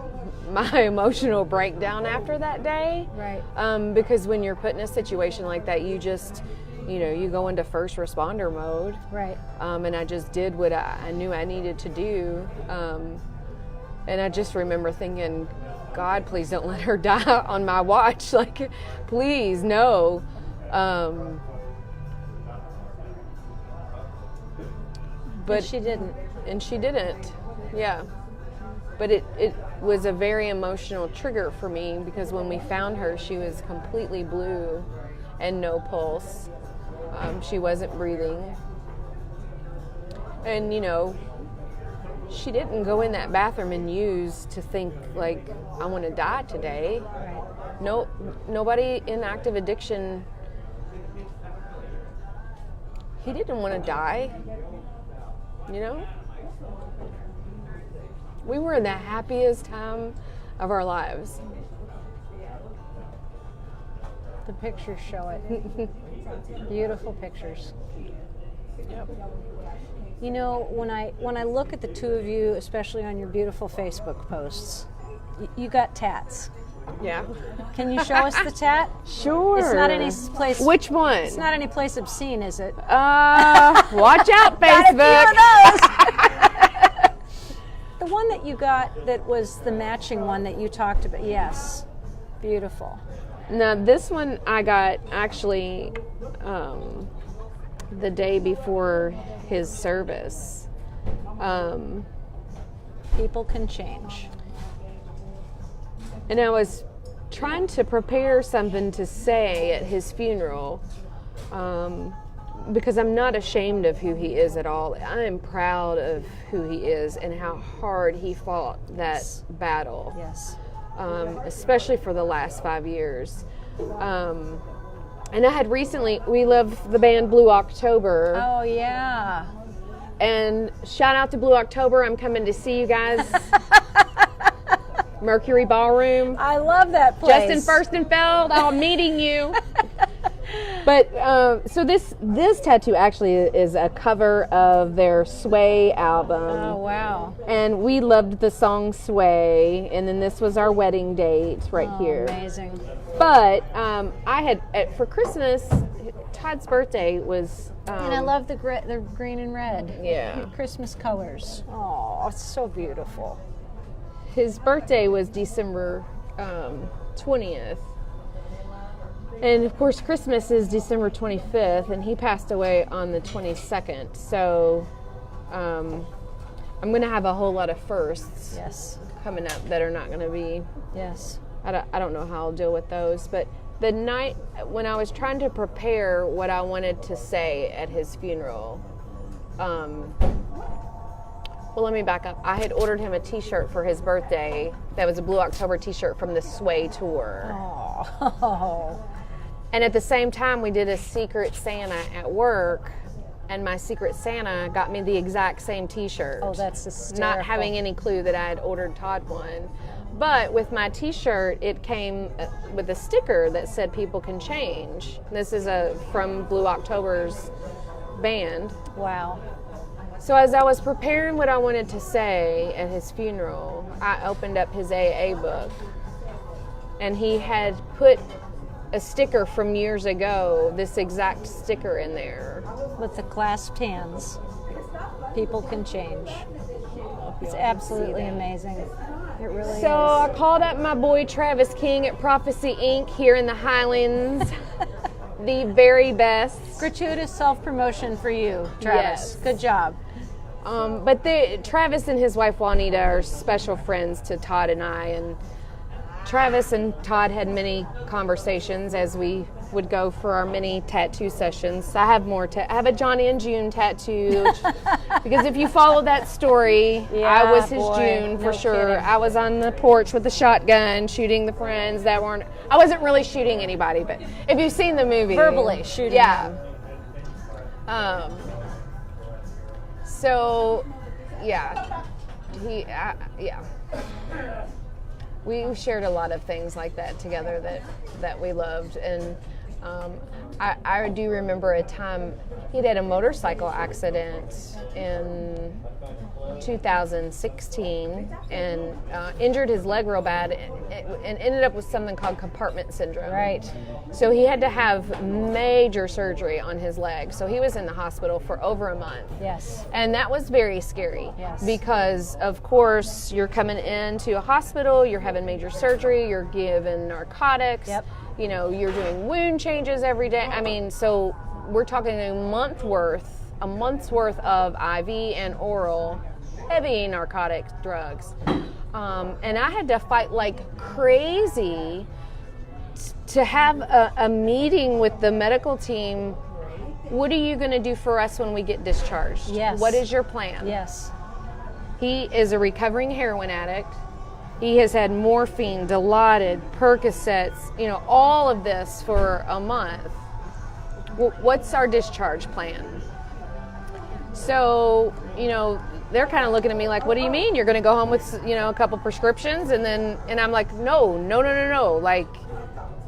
Speaker 1: my emotional breakdown after that day.
Speaker 2: Right.
Speaker 1: Because when you're put in a situation like that, you just, you go into first responder mode.
Speaker 2: Right.
Speaker 1: And I just did what I knew I needed to do. And I just remember thinking, God, please don't let her die on my watch. Like, please, no. But
Speaker 2: and she didn't.
Speaker 1: And she didn't. Yeah. But it was a very emotional trigger for me because when we found her, she was completely blue and no pulse. She wasn't breathing. And, she didn't go in that bathroom and use to think, like, I want to die today.
Speaker 2: Right.
Speaker 1: No, nobody in active addiction, he didn't want to die, We were in the happiest time of our lives.
Speaker 2: The pictures show it. Beautiful pictures.
Speaker 1: Yep.
Speaker 2: When I look at the two of you, especially on your beautiful Facebook posts, you got tats.
Speaker 1: Yeah.
Speaker 2: Can you show us the tat?
Speaker 1: Sure.
Speaker 2: It's not any place.
Speaker 1: Which one?
Speaker 2: It's not any place obscene, is it?
Speaker 1: Watch out, Facebook.
Speaker 2: Got a few of those. The one that you got that was the matching one that you talked about. Yes. Beautiful.
Speaker 1: Now, this one I got actually the day before his service.
Speaker 2: People can change.
Speaker 1: And I was trying to prepare something to say at his funeral because I'm not ashamed of who he is at all. I am proud of who he is and how hard he fought that battle.
Speaker 2: Yes.
Speaker 1: Especially for the last 5 years. And I had recently, we love the band Blue October.
Speaker 2: Oh, yeah.
Speaker 1: And shout out to Blue October. I'm coming to see you guys. Mercury Ballroom.
Speaker 2: I love that place.
Speaker 1: Justin Furstenfeld, I'm meeting you. But so this tattoo actually is a cover of their Sway album.
Speaker 2: Oh, wow.
Speaker 1: And we loved the song Sway, and then this was our wedding date right here.
Speaker 2: Amazing.
Speaker 1: But I had, for Christmas, Todd's birthday was.
Speaker 2: And I love the green and red.
Speaker 1: Yeah.
Speaker 2: Christmas colors. Oh, it's so beautiful.
Speaker 1: His birthday was December 20th. And of course, Christmas is December 25th, and he passed away on the 22nd. So I'm going to have a whole lot of firsts
Speaker 2: Yes.
Speaker 1: coming up that are not going to be.
Speaker 2: Yes.
Speaker 1: I don't know how I'll deal with those. But the night when I was trying to prepare what I wanted to say at his funeral, well, let me back up. I had ordered him a T-shirt for his birthday that was a Blue October T-shirt from the Sway tour.
Speaker 2: Oh.
Speaker 1: And at the same time, we did a Secret Santa at work, and my Secret Santa got me the exact same T-shirt.
Speaker 2: Oh, that's hysterical.
Speaker 1: Not having any clue that I had ordered Todd one. But with my T-shirt, it came with a sticker that said "People Can Change." This is from Blue October's band.
Speaker 2: Wow.
Speaker 1: So as I was preparing what I wanted to say at his funeral, I opened up his AA book, and he had put a sticker from years ago, this exact sticker in there.
Speaker 2: With the clasped hands. People can change. It's absolutely amazing. It really
Speaker 1: So I
Speaker 2: is.
Speaker 1: called up my boy Travis King at Prophecy Inc. here in the Highlands. The very best.
Speaker 2: Gratuitous self-promotion for you, Travis.
Speaker 1: Yes.
Speaker 2: Good job.
Speaker 1: But Travis and his wife Juanita are special friends to Todd and I, and Travis and Todd had many conversations as we would go for our mini tattoo sessions. I have more. I have a Johnny and June tattoo because if you follow that story, I was his June for sure.
Speaker 2: Kidding.
Speaker 1: I was on the porch with the shotgun shooting the friends that weren't. I wasn't really shooting anybody, but if you've seen the movie,
Speaker 2: Verbally shooting them.
Speaker 1: So, yeah, we shared a lot of things like that together that we loved, and I do remember a time he'd had a motorcycle accident in 2016 and injured his leg real bad and ended up with something called compartment syndrome.
Speaker 2: Right.
Speaker 1: So he had to have major surgery on his leg. So he was in the hospital for over a month.
Speaker 2: Yes.
Speaker 1: And that was very scary.
Speaker 2: Yes.
Speaker 1: Because, of course, you're coming into a hospital, you're having major surgery, you're given narcotics.
Speaker 2: Yep.
Speaker 1: You know, you're doing wound changes every day. I mean, so we're talking a month's worth of IV and oral heavy narcotic drugs. And I had to fight like crazy to have a meeting with the medical team. What are you going to do for us when we get discharged?
Speaker 2: Yes.
Speaker 1: What is your plan?
Speaker 2: Yes.
Speaker 1: He is a recovering heroin addict. He has had morphine, Dilaudid, Percocets, you know, all of this for a month. What's our discharge plan? So, you know, they're kind of looking at me like, what do you mean? You're going to go home with, you know, a couple prescriptions? And I'm like, no. Like,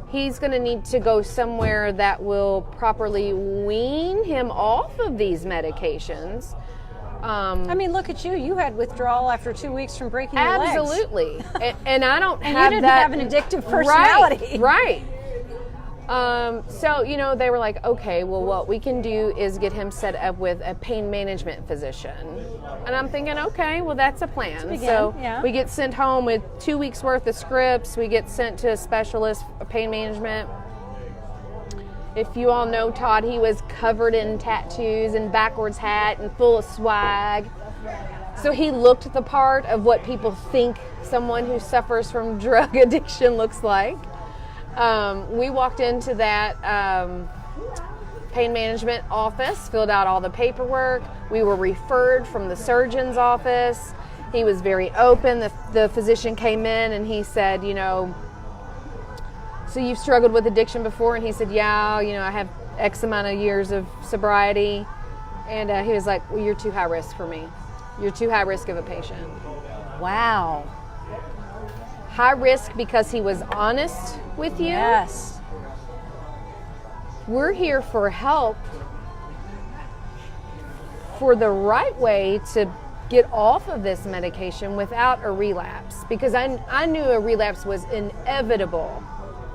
Speaker 1: he's going to need to go somewhere that will properly wean him off of these medications.
Speaker 2: I mean, look at you. You had withdrawal after 2 weeks from breaking your legs.
Speaker 1: Absolutely. and I don't
Speaker 2: And
Speaker 1: have
Speaker 2: you didn't
Speaker 1: that.
Speaker 2: have an addictive personality.
Speaker 1: Right. So, you know, they were like, okay, well, what we can do is get him set up with a pain management physician. And I'm thinking, okay, well, that's a plan.
Speaker 2: Yeah.
Speaker 1: We get sent home with 2 weeks worth of scripts. We get sent to a specialist for pain management. If you all know Todd, he was covered in tattoos and backwards hat and full of swag. So he looked the part of what people think someone who suffers from drug addiction looks like. We walked into that pain management office, filled out all the paperwork. We were referred from the surgeon's office. He was very open. The physician came in and he said, you know, so you've struggled with addiction before? And he said, yeah, you know, I have X amount of years of sobriety. And he was like, well, you're too high risk for me. You're too high risk of a patient.
Speaker 2: Wow.
Speaker 1: High risk because he was honest with you.
Speaker 2: Yes.
Speaker 1: We're here for help for the right way to get off of this medication without a relapse, because I knew a relapse was inevitable.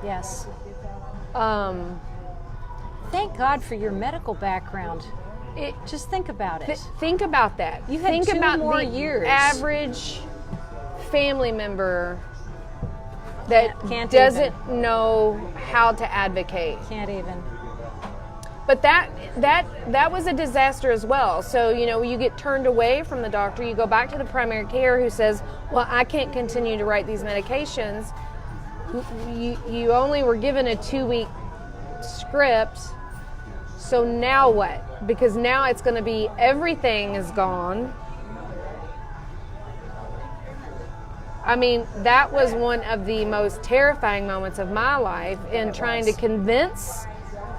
Speaker 2: Yes. thank God for your medical background. Just think about it.
Speaker 1: Think about that.
Speaker 2: You had
Speaker 1: think
Speaker 2: 2
Speaker 1: about
Speaker 2: more
Speaker 1: the
Speaker 2: years.
Speaker 1: average family member that
Speaker 2: Can't
Speaker 1: doesn't know how to advocate.
Speaker 2: Can't even.
Speaker 1: But that was a disaster as well. So, you get turned away from the doctor, you go back to the primary care who says, well, I can't continue to write these medications. You only were given a 2-week script. So now what? Because now it's going to be everything is gone. I mean, that was one of the most terrifying moments of my life in trying to convince.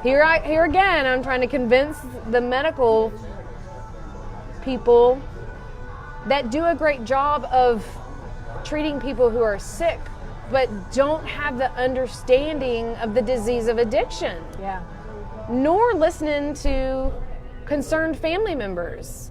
Speaker 1: Here again, I'm trying to convince the medical people that do a great job of treating people who are sick, but don't have the understanding of the disease of addiction.
Speaker 2: Yeah.
Speaker 1: Nor listening to concerned family members.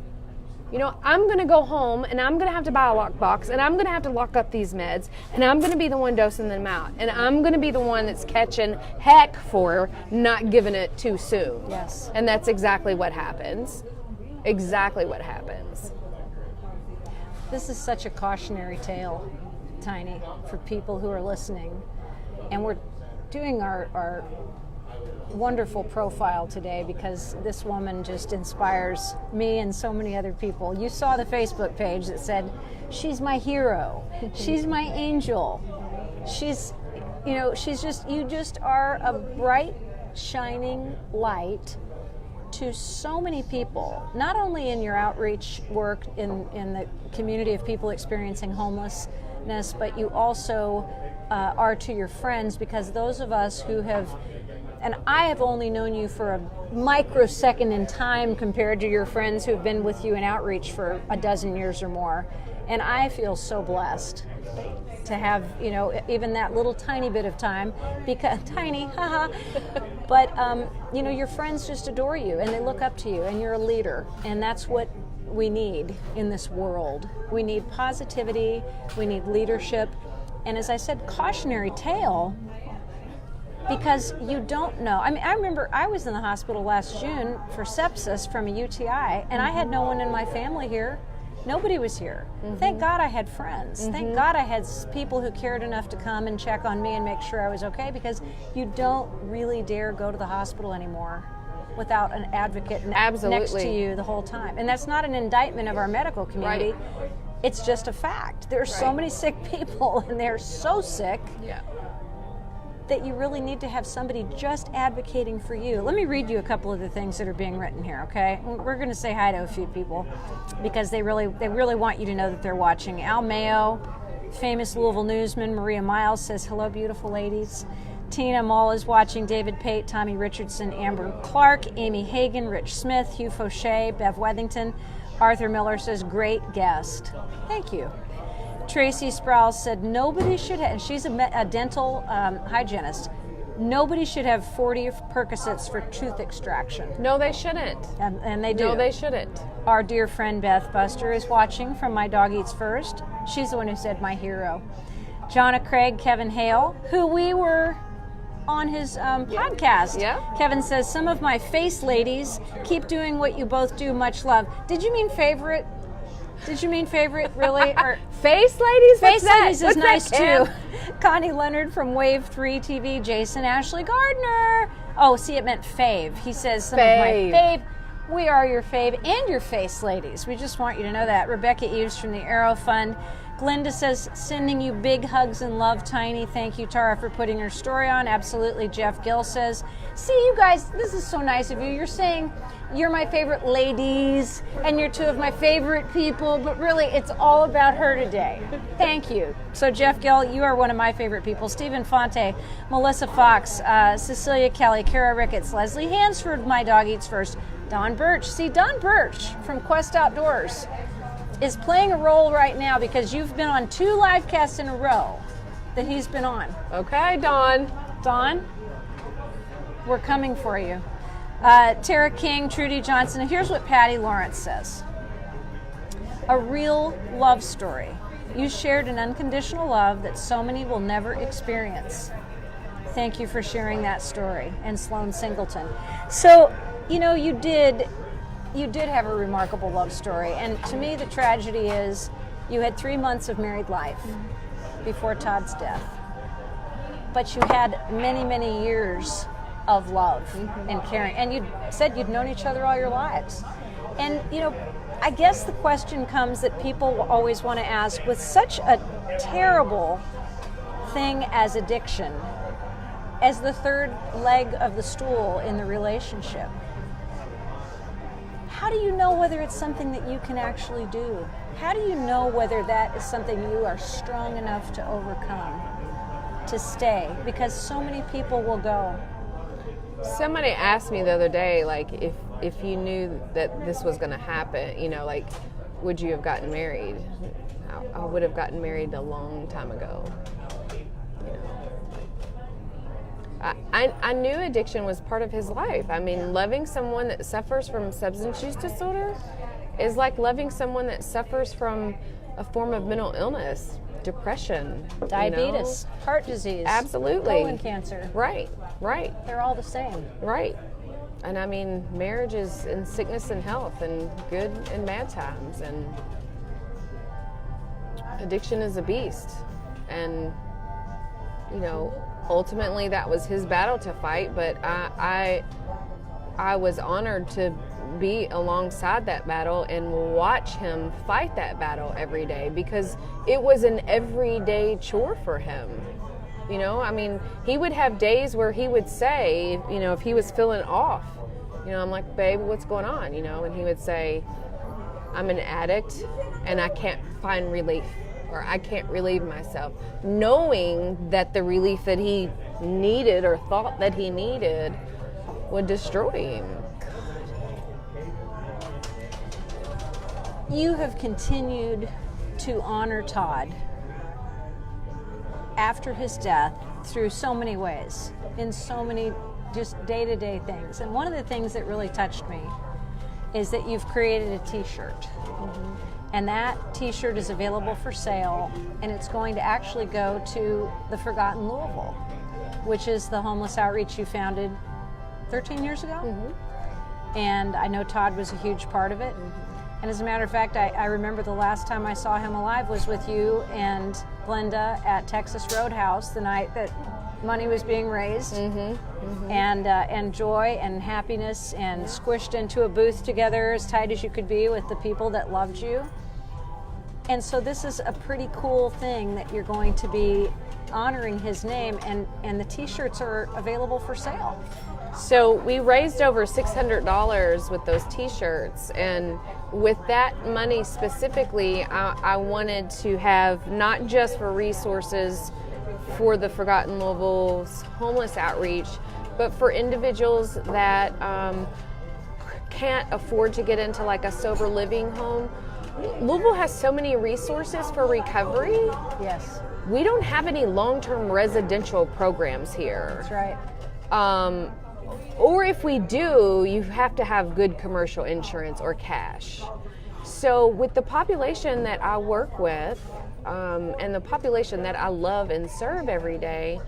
Speaker 1: I'm going to go home and I'm going to have to buy a lockbox and I'm going to have to lock up these meds and I'm going to be the one dosing them out and I'm going to be the one that's catching heck for not giving it too soon.
Speaker 2: Yes.
Speaker 1: And that's exactly what happens. Exactly what happens.
Speaker 2: This is such a cautionary tale, Tiny, for people who are listening. And we're doing our wonderful profile today because this woman just inspires me and so many other people. You saw the Facebook page that said, she's my hero. She's my angel. She's you just are a bright, shining light to so many people, not only in your outreach work in the community of people experiencing homelessness, but you also are to your friends, because those of us who have, and I have only known you for a microsecond in time compared to your friends who've been with you in outreach for a dozen years or more. And I feel so blessed to have, even that little tiny bit of time, because tiny, haha. But, your friends just adore you and they look up to you and you're a leader. And that's what we need in this world. We need positivity. We need leadership. And as I said, cautionary tale, because you don't know. I mean, I remember I was in the hospital last June for sepsis from a UTI, and I had no one in my family here. Nobody was here. Mm-hmm. Thank God I had friends. Mm-hmm. Thank God I had people who cared enough to come and check on me and make sure I was okay, because you don't really dare go to the hospital anymore without an advocate next to you the whole time. And that's not an indictment of our medical community.
Speaker 1: Right.
Speaker 2: It's just a fact. There's so many sick people, and they're so sick.
Speaker 1: Yeah.
Speaker 2: That you really need to have somebody just advocating for you. Let me read you a couple of the things that are being written here, okay? We're going to say hi to a few people because they really want you to know that they're watching. Al Mayo, famous Louisville newsman. Maria Miles says, hello, beautiful ladies. Tina Moll is watching. David Pate, Tommy Richardson, Amber Clark, Amy Hagan, Rich Smith, Hugh Fauché, Bev Wethington. Arthur Miller says, great guest. Thank you. Tracy Sproul said, nobody should have, and she's a dental hygienist, nobody should have 40 Percocets for tooth extraction.
Speaker 1: No, they shouldn't.
Speaker 2: And they do.
Speaker 1: No, they shouldn't.
Speaker 2: Our dear friend Beth Buster is watching from My Dog Eats First. She's the one who said my hero. Jonna Craig, Kevin Hale, who we were on his podcast.
Speaker 1: Yeah.
Speaker 2: Kevin says, some of my face ladies, keep doing what you both do, much love. Did you mean favorite? Did you mean favorite, really? Or
Speaker 1: face ladies?
Speaker 2: Face ladies
Speaker 1: What's
Speaker 2: is nice
Speaker 1: that,
Speaker 2: too. Connie Leonard from Wave 3 TV. Jason Ashley Gardner. Oh, see, it meant fave. He says some of my fave. We are your fave and your face ladies. We just want you to know that. Rebecca Eves from the Arrow Fund. Glenda says, sending you big hugs and love, Tiny. Thank you, Tara, for putting your story on. Absolutely. Jeff Gill says, see, you guys, this is so nice of you. You're saying you're my favorite ladies and you're two of my favorite people, but really it's all about her today. Thank you. So, Jeff Gill, you are one of my favorite people. Stephen Fonte, Melissa Fox, Cecilia Kelly, Kara Ricketts, Leslie Hansford, My Dog Eats First, Don Birch. See, Don Birch from Quest Outdoors is playing a role right now because you've been on 2 live casts in a row that he's been on.
Speaker 1: Okay, Dawn.
Speaker 2: Dawn, we're coming for you. Tara King, Trudy Johnson. Here's what Patty Lawrence says. A real love story. You shared an unconditional love that so many will never experience. Thank you for sharing that story, and Sloan Singleton. So, you did have a remarkable love story, and to me the tragedy is you had 3 months of married life before Todd's death, but you had many, many years of love and caring, and you said you'd known each other all your lives. And I guess the question comes that people always want to ask, with such a terrible thing as addiction, as the third leg of the stool in the relationship, how do you know whether it's something that you can actually do? How do you know whether that is something you are strong enough to overcome, to stay? Because so many people will go.
Speaker 1: Somebody asked me the other day, like, if you knew that this was going to happen, like, would you have gotten married? I would have gotten married a long time ago. I knew addiction was part of his life. I mean, loving someone that suffers from substance use disorder is like loving someone that suffers from a form of mental illness, depression,
Speaker 2: diabetes, heart disease,
Speaker 1: absolutely,
Speaker 2: colon cancer.
Speaker 1: Right.
Speaker 2: They're all the same.
Speaker 1: Right. And I mean, marriage is in sickness and health, and good and bad times, and addiction is a beast. And ultimately that was his battle to fight, but I was honored to be alongside that battle and watch him fight that battle every day, because it was an everyday chore for him. I mean, he would have days where he would say, if he was feeling off, I'm like, babe, what's going on? And he would say, I'm an addict and I can't find relief, or I can't relieve myself, knowing that the relief that he needed or thought that he needed would destroy him.
Speaker 2: You have continued to honor Todd after his death through so many ways, in so many just day-to-day things. And one of the things that really touched me is that you've created a t-shirt. And that t-shirt is available for sale, and it's going to actually go to the Forgotten Louisville, which is the homeless outreach you founded 13 years ago. And I know Todd was a huge part of it. And as a matter of fact, I remember the last time I saw him alive was with you and Glenda at Texas Roadhouse the night that money was being raised. And joy and happiness, and squished into a booth together as tight as you could be with the people that loved you. And so this is a pretty cool thing that you're going to be honoring his name, and the t-shirts are available for sale.
Speaker 1: So we raised over $600 with those t-shirts, and with that money specifically, I wanted to have not just for resources for the Forgotten Louisville's homeless outreach, but for individuals that can't afford to get into like a sober living home. Louisville has so many resources for recovery.
Speaker 2: Yes.
Speaker 1: We don't have any long-term residential programs here.
Speaker 2: That's right.
Speaker 1: Or if we do, you have to have good commercial insurance or cash. So with the population that I work with, and the population that I love and serve every day,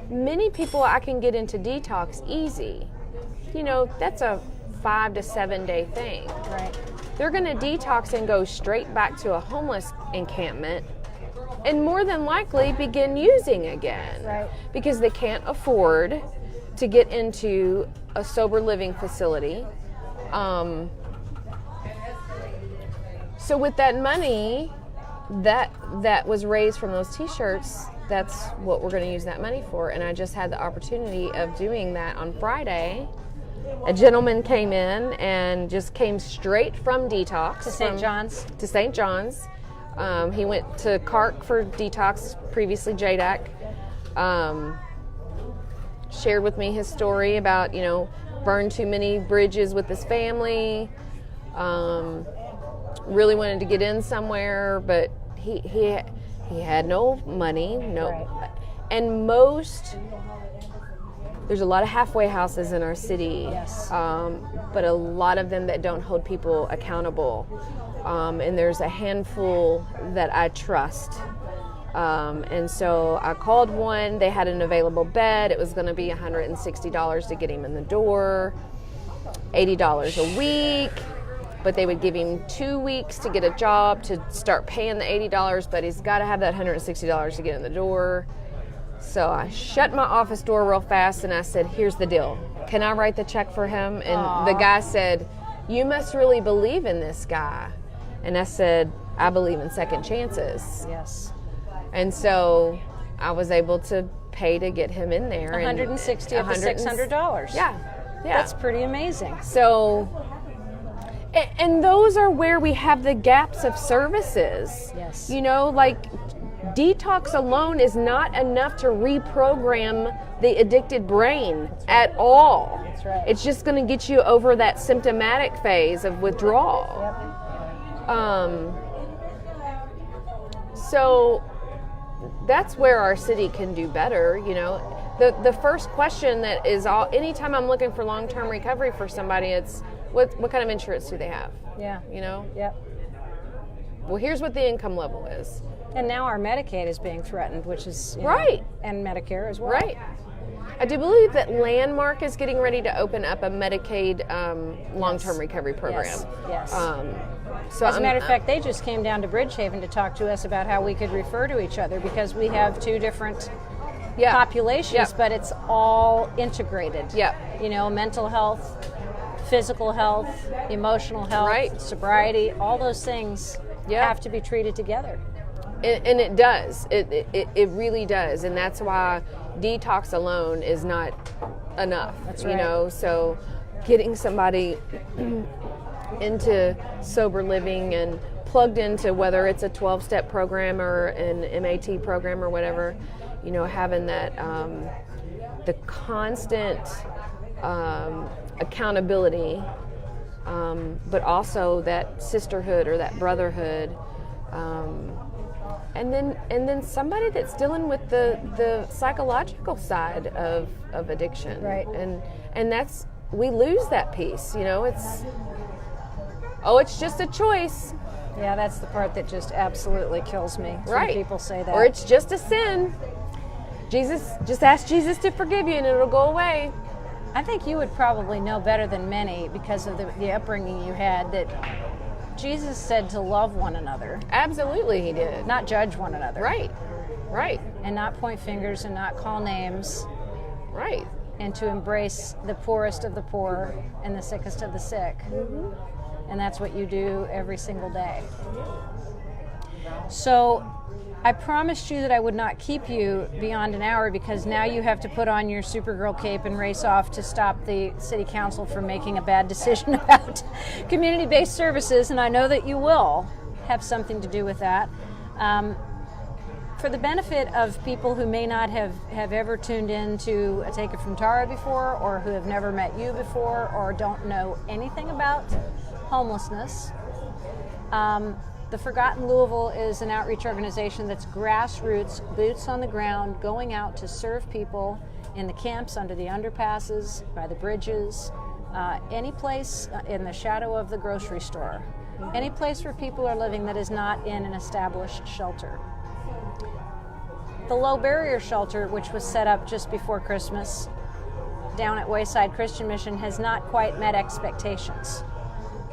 Speaker 1: many people I can get into detox easy. That's a 5 to 7 day thing.
Speaker 2: Right.
Speaker 1: They're going to detox and go straight back to a homeless encampment, and more than likely begin using again.
Speaker 2: Right.
Speaker 1: Because they can't afford to get into a sober living facility. So with that money that was raised from those t-shirts, that's what we're going to use that money for. And I just had the opportunity of doing that on Friday. A gentleman came in and just came straight from detox.
Speaker 2: To St. John's?
Speaker 1: To St. John's. He went to CARC for detox, previously JDAC. Shared with me his story about, burned too many bridges with his family. Really wanted to get in somewhere, but he had no money.
Speaker 2: Right.
Speaker 1: And there's a lot of halfway houses in our city.
Speaker 2: Yes.
Speaker 1: But a lot of them that don't hold people accountable. And there's a handful that I trust And so I called one. They had an available bed. It was going to be $160 to get him in the door, $80 a week. But they would give him 2 weeks to get a job to start paying the $80, but he's got to have that $160 to get in the door. So I shut my office door real fast and I said, here's the deal. Can I write the check for him? And
Speaker 2: Aww.
Speaker 1: The guy said, you must really believe in this guy. And I said, I believe in second chances.
Speaker 2: Yes.
Speaker 1: And so I was able to pay to get him in there.
Speaker 2: $160 of the $600.
Speaker 1: Yeah.
Speaker 2: That's pretty amazing.
Speaker 1: So, and those are where we have the gaps of services.
Speaker 2: Yes.
Speaker 1: You know, like detox alone is not enough to reprogram the addicted brain at all.
Speaker 2: That's right.
Speaker 1: It's just going to get you over that symptomatic phase of withdrawal.
Speaker 2: Yep.
Speaker 1: So that's where our city can do better. You know, the first question that is anytime I'm looking for long-term recovery for somebody, it's what kind of insurance do they have?
Speaker 2: Yeah.
Speaker 1: You know?
Speaker 2: Yep.
Speaker 1: Well, here's what the income level is.
Speaker 2: And now our Medicaid is being threatened, which is
Speaker 1: right.
Speaker 2: And Medicare as well.
Speaker 1: Right. I do believe that Landmark is getting ready to open up a Medicaid long-term recovery program.
Speaker 2: Yes.
Speaker 1: So
Speaker 2: as a matter of fact, they just came down to Bridgehaven to talk to us about how we could refer to each other because we have two different populations, but it's all integrated.
Speaker 1: Yeah.
Speaker 2: You know, mental health, physical health, emotional health,
Speaker 1: right.
Speaker 2: sobriety, all those things have to be treated together.
Speaker 1: And it does. It really does. And that's why detox alone is not enough.
Speaker 2: That's right.
Speaker 1: You know, so getting somebody into sober living and plugged into whether it's a 12-step program or an MAT program or whatever, you know, having that the constant accountability, but also that sisterhood or that brotherhood, and then somebody that's dealing with the psychological side of addiction,
Speaker 2: right?
Speaker 1: And that's, we lose that piece. You know, it's just a choice.
Speaker 2: Yeah, that's the part that just absolutely kills me. When people say that,
Speaker 1: or it's just a sin. Just ask Jesus to forgive you and it'll go away.
Speaker 2: I think you would probably know better than many because of the upbringing you had that Jesus said to love one another.
Speaker 1: Absolutely he did.
Speaker 2: Not judge one another.
Speaker 1: Right.
Speaker 2: And not point fingers and not call names.
Speaker 1: Right.
Speaker 2: And to embrace the poorest of the poor and the sickest of the sick. Mm-hmm. And that's what you do every single day. So I promised you that I would not keep you beyond an hour because now you have to put on your Supergirl cape and race off to stop the city council from making a bad decision about community-based services, and I know that you will have something to do with that. For the benefit of people who may not have ever tuned in to a Take It From Tara before, or who have never met you before, or don't know anything about homelessness, the Forgotten Louisville is an outreach organization that's grassroots, boots on the ground, going out to serve people in the camps, under the underpasses, by the bridges, any place in the shadow of the grocery store, any place where people are living that is not in an established shelter. The Low Barrier Shelter, which was set up just before Christmas down at Wayside Christian Mission, has not quite met expectations.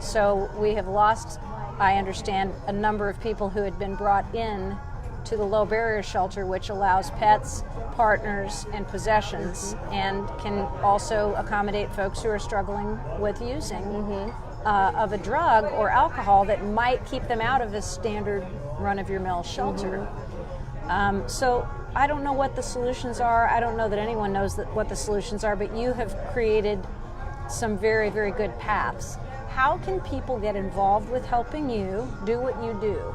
Speaker 2: So we have lost, I understand, a number of people who had been brought in to the Low Barrier Shelter, which allows pets, partners, and possessions, and can also accommodate folks who are struggling with using of a drug or alcohol that might keep them out of a standard run-of-your-mill shelter. So I don't know what the solutions are. I don't know that anyone knows what the solutions are, but you have created some very, very good paths. How can people get involved with helping you do what you do?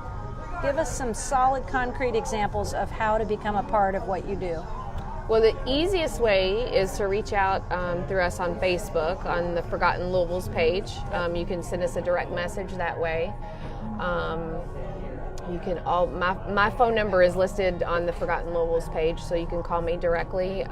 Speaker 2: Give us some solid, concrete examples of how to become a part of what you do.
Speaker 1: Well, the easiest way is to reach out through us on Facebook, on the Forgotten Louisville's page. You can send us a direct message that way. You can my phone number is listed on the Forgotten Louisville's page, so you can call me directly.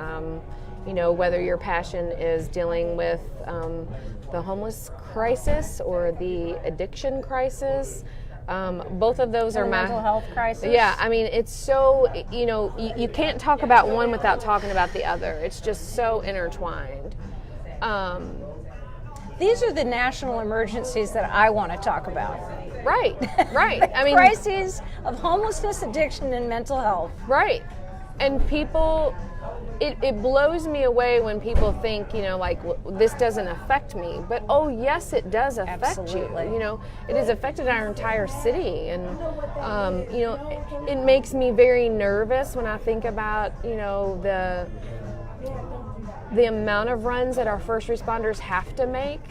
Speaker 1: You know, whether your passion is dealing with the homeless crisis or the addiction crisis, Both of those are my
Speaker 2: mental health crisis.
Speaker 1: Yeah, I mean, it's so, you can't talk about one without talking about the other. It's just so intertwined.
Speaker 2: These are the national emergencies that I want to talk about.
Speaker 1: Right. I mean,
Speaker 2: crises of homelessness, addiction, and mental health.
Speaker 1: Right. And people, it blows me away when people think, this doesn't affect me. But, oh, yes, it does affect
Speaker 2: Absolutely.
Speaker 1: you. It has affected our entire city. And, it makes me very nervous when I think about, the amount of runs that our first responders have to make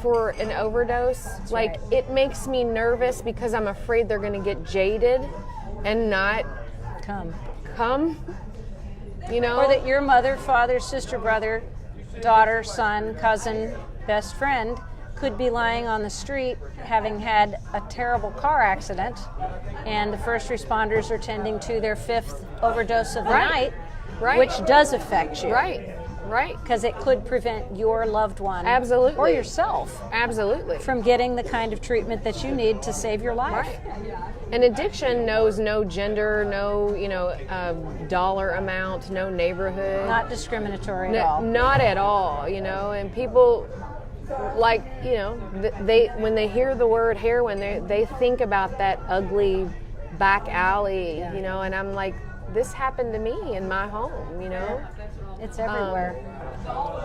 Speaker 1: for an overdose.
Speaker 2: That's
Speaker 1: like,
Speaker 2: right.
Speaker 1: It makes me nervous because I'm afraid they're going to get jaded and not come.
Speaker 2: Or that your mother, father, sister, brother, daughter, son, cousin, best friend could be lying on the street having had a terrible car accident, and the first responders are tending to their 5th overdose of the night, which does affect you.
Speaker 1: Right.
Speaker 2: Because it could prevent your loved one,
Speaker 1: Absolutely,
Speaker 2: or yourself,
Speaker 1: absolutely,
Speaker 2: from getting the kind of treatment that you need to save your life.
Speaker 1: Right. And addiction knows no gender, no dollar amount, no neighborhood.
Speaker 2: Not discriminatory at all.
Speaker 1: Not at all. And people they when they hear the word heroin, they think about that ugly back alley, and I'm like, this happened to me in my home,
Speaker 2: It's everywhere.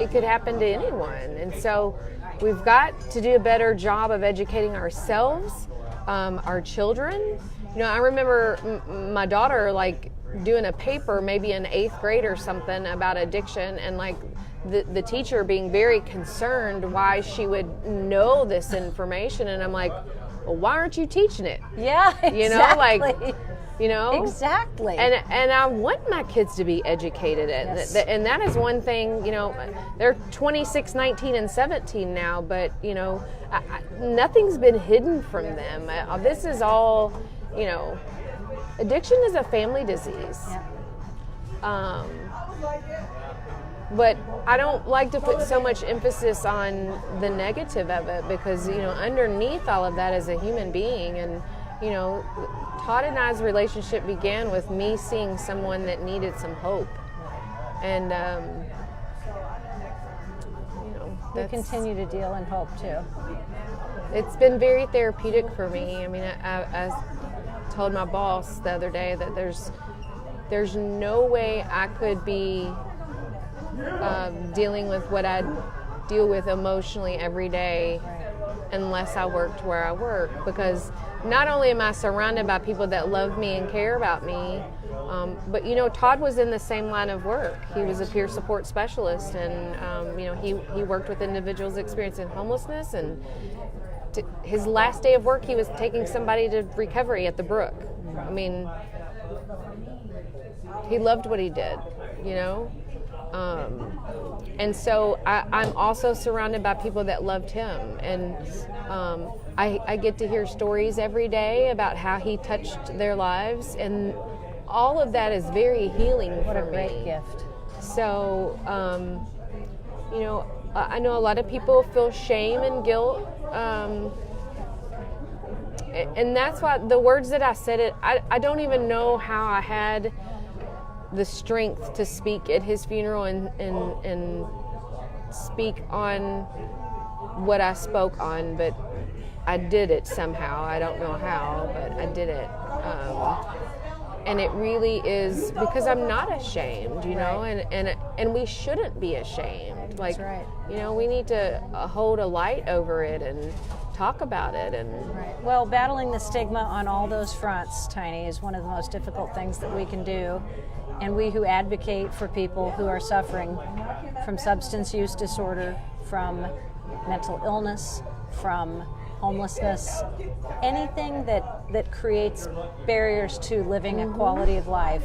Speaker 1: It could happen to anyone. And so we've got to do a better job of educating ourselves, our children. I remember my daughter doing a paper maybe in 8th grade or something about addiction, and the teacher being very concerned why she would know this information. And I'm like, well, why aren't you teaching it?
Speaker 2: Yeah, exactly. Exactly.
Speaker 1: And I want my kids to be educated at
Speaker 2: Yes.
Speaker 1: and that is one thing, they're 26, 19, and 17 now, but, nothing's been hidden from them. This is all, addiction is a family disease.
Speaker 2: Yeah.
Speaker 1: But I don't like to put so much emphasis on the negative of it because, underneath all of that is a human being. And, Todd and I's relationship began with me seeing someone that needed some hope. And,
Speaker 2: We continue to deal in hope, too.
Speaker 1: It's been very therapeutic for me. I mean, I told my boss the other day that there's no way I could be dealing with what I deal with emotionally every day unless I worked where I work, because not only am I surrounded by people that love me and care about me, but Todd was in the same line of work. He was a peer support specialist, and he worked with individuals experiencing homelessness, and his last day of work he was taking somebody to recovery at the Brook. I mean, he loved what he did, and so I'm also surrounded by people that loved him, and I get to hear stories every day about how he touched their lives, and all of that is very healing for me.
Speaker 2: What a great gift.
Speaker 1: So, I know a lot of people feel shame and guilt, and that's why the words that I said, I don't even know how I had the strength to speak at his funeral and speak on what I spoke on, but I did it somehow. I don't know how, but I did it. And it really is because I'm not ashamed, and we shouldn't be ashamed.
Speaker 2: That's right.
Speaker 1: We need to hold a light over it and talk about it. And
Speaker 2: right. Well, battling the stigma on all those fronts, Tiny, is one of the most difficult things that we can do. And we who advocate for people who are suffering from substance use disorder, from mental illness, from homelessness, anything that creates barriers to living a quality of life.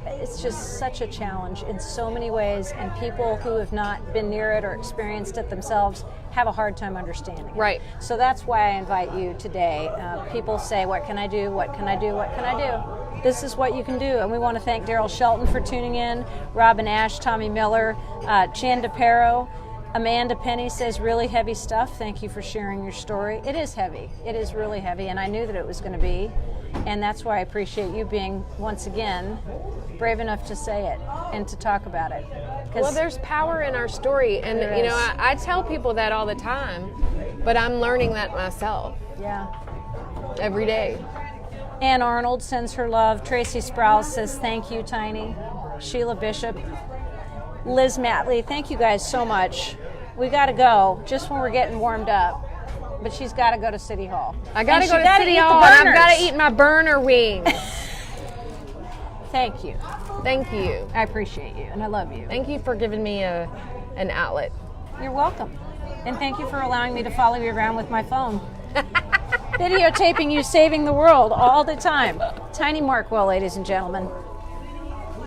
Speaker 2: It's just such a challenge in so many ways, and people who have not been near it or experienced it themselves have a hard time understanding it.
Speaker 1: Right.
Speaker 2: So that's why I invite you today. People say, what can I do? What can I do? What can I do? This is what you can do. And we want to thank Daryl Shelton for tuning in, Robin Ash, Tommy Miller, Chan DePero. Amanda Penny says, really heavy stuff. Thank you for sharing your story. It is heavy. It is really heavy, and I knew that it was going to be. And that's why I appreciate you being, once again, brave enough to say it and to talk about it.
Speaker 1: Well, there's power in our story. And, you know, I tell people that all the time, but I'm learning that myself.
Speaker 2: Yeah.
Speaker 1: Every day.
Speaker 2: Ann Arnold sends her love. Tracy Sprouse says, thank you, Tiny. Sheila Bishop. Liz Matley, thank you guys so much. We got to go just when we're getting warmed up. But she's got to go to City Hall.
Speaker 1: I got to go to City Hall, and I've got to eat my burner wings.
Speaker 2: Thank you.
Speaker 1: Thank you.
Speaker 2: I appreciate you, and I love you.
Speaker 1: Thank you for giving me an outlet.
Speaker 2: You're welcome. And thank you for allowing me to follow you around with my phone. Videotaping you saving the world all the time. Tiny Markwell, ladies and gentlemen.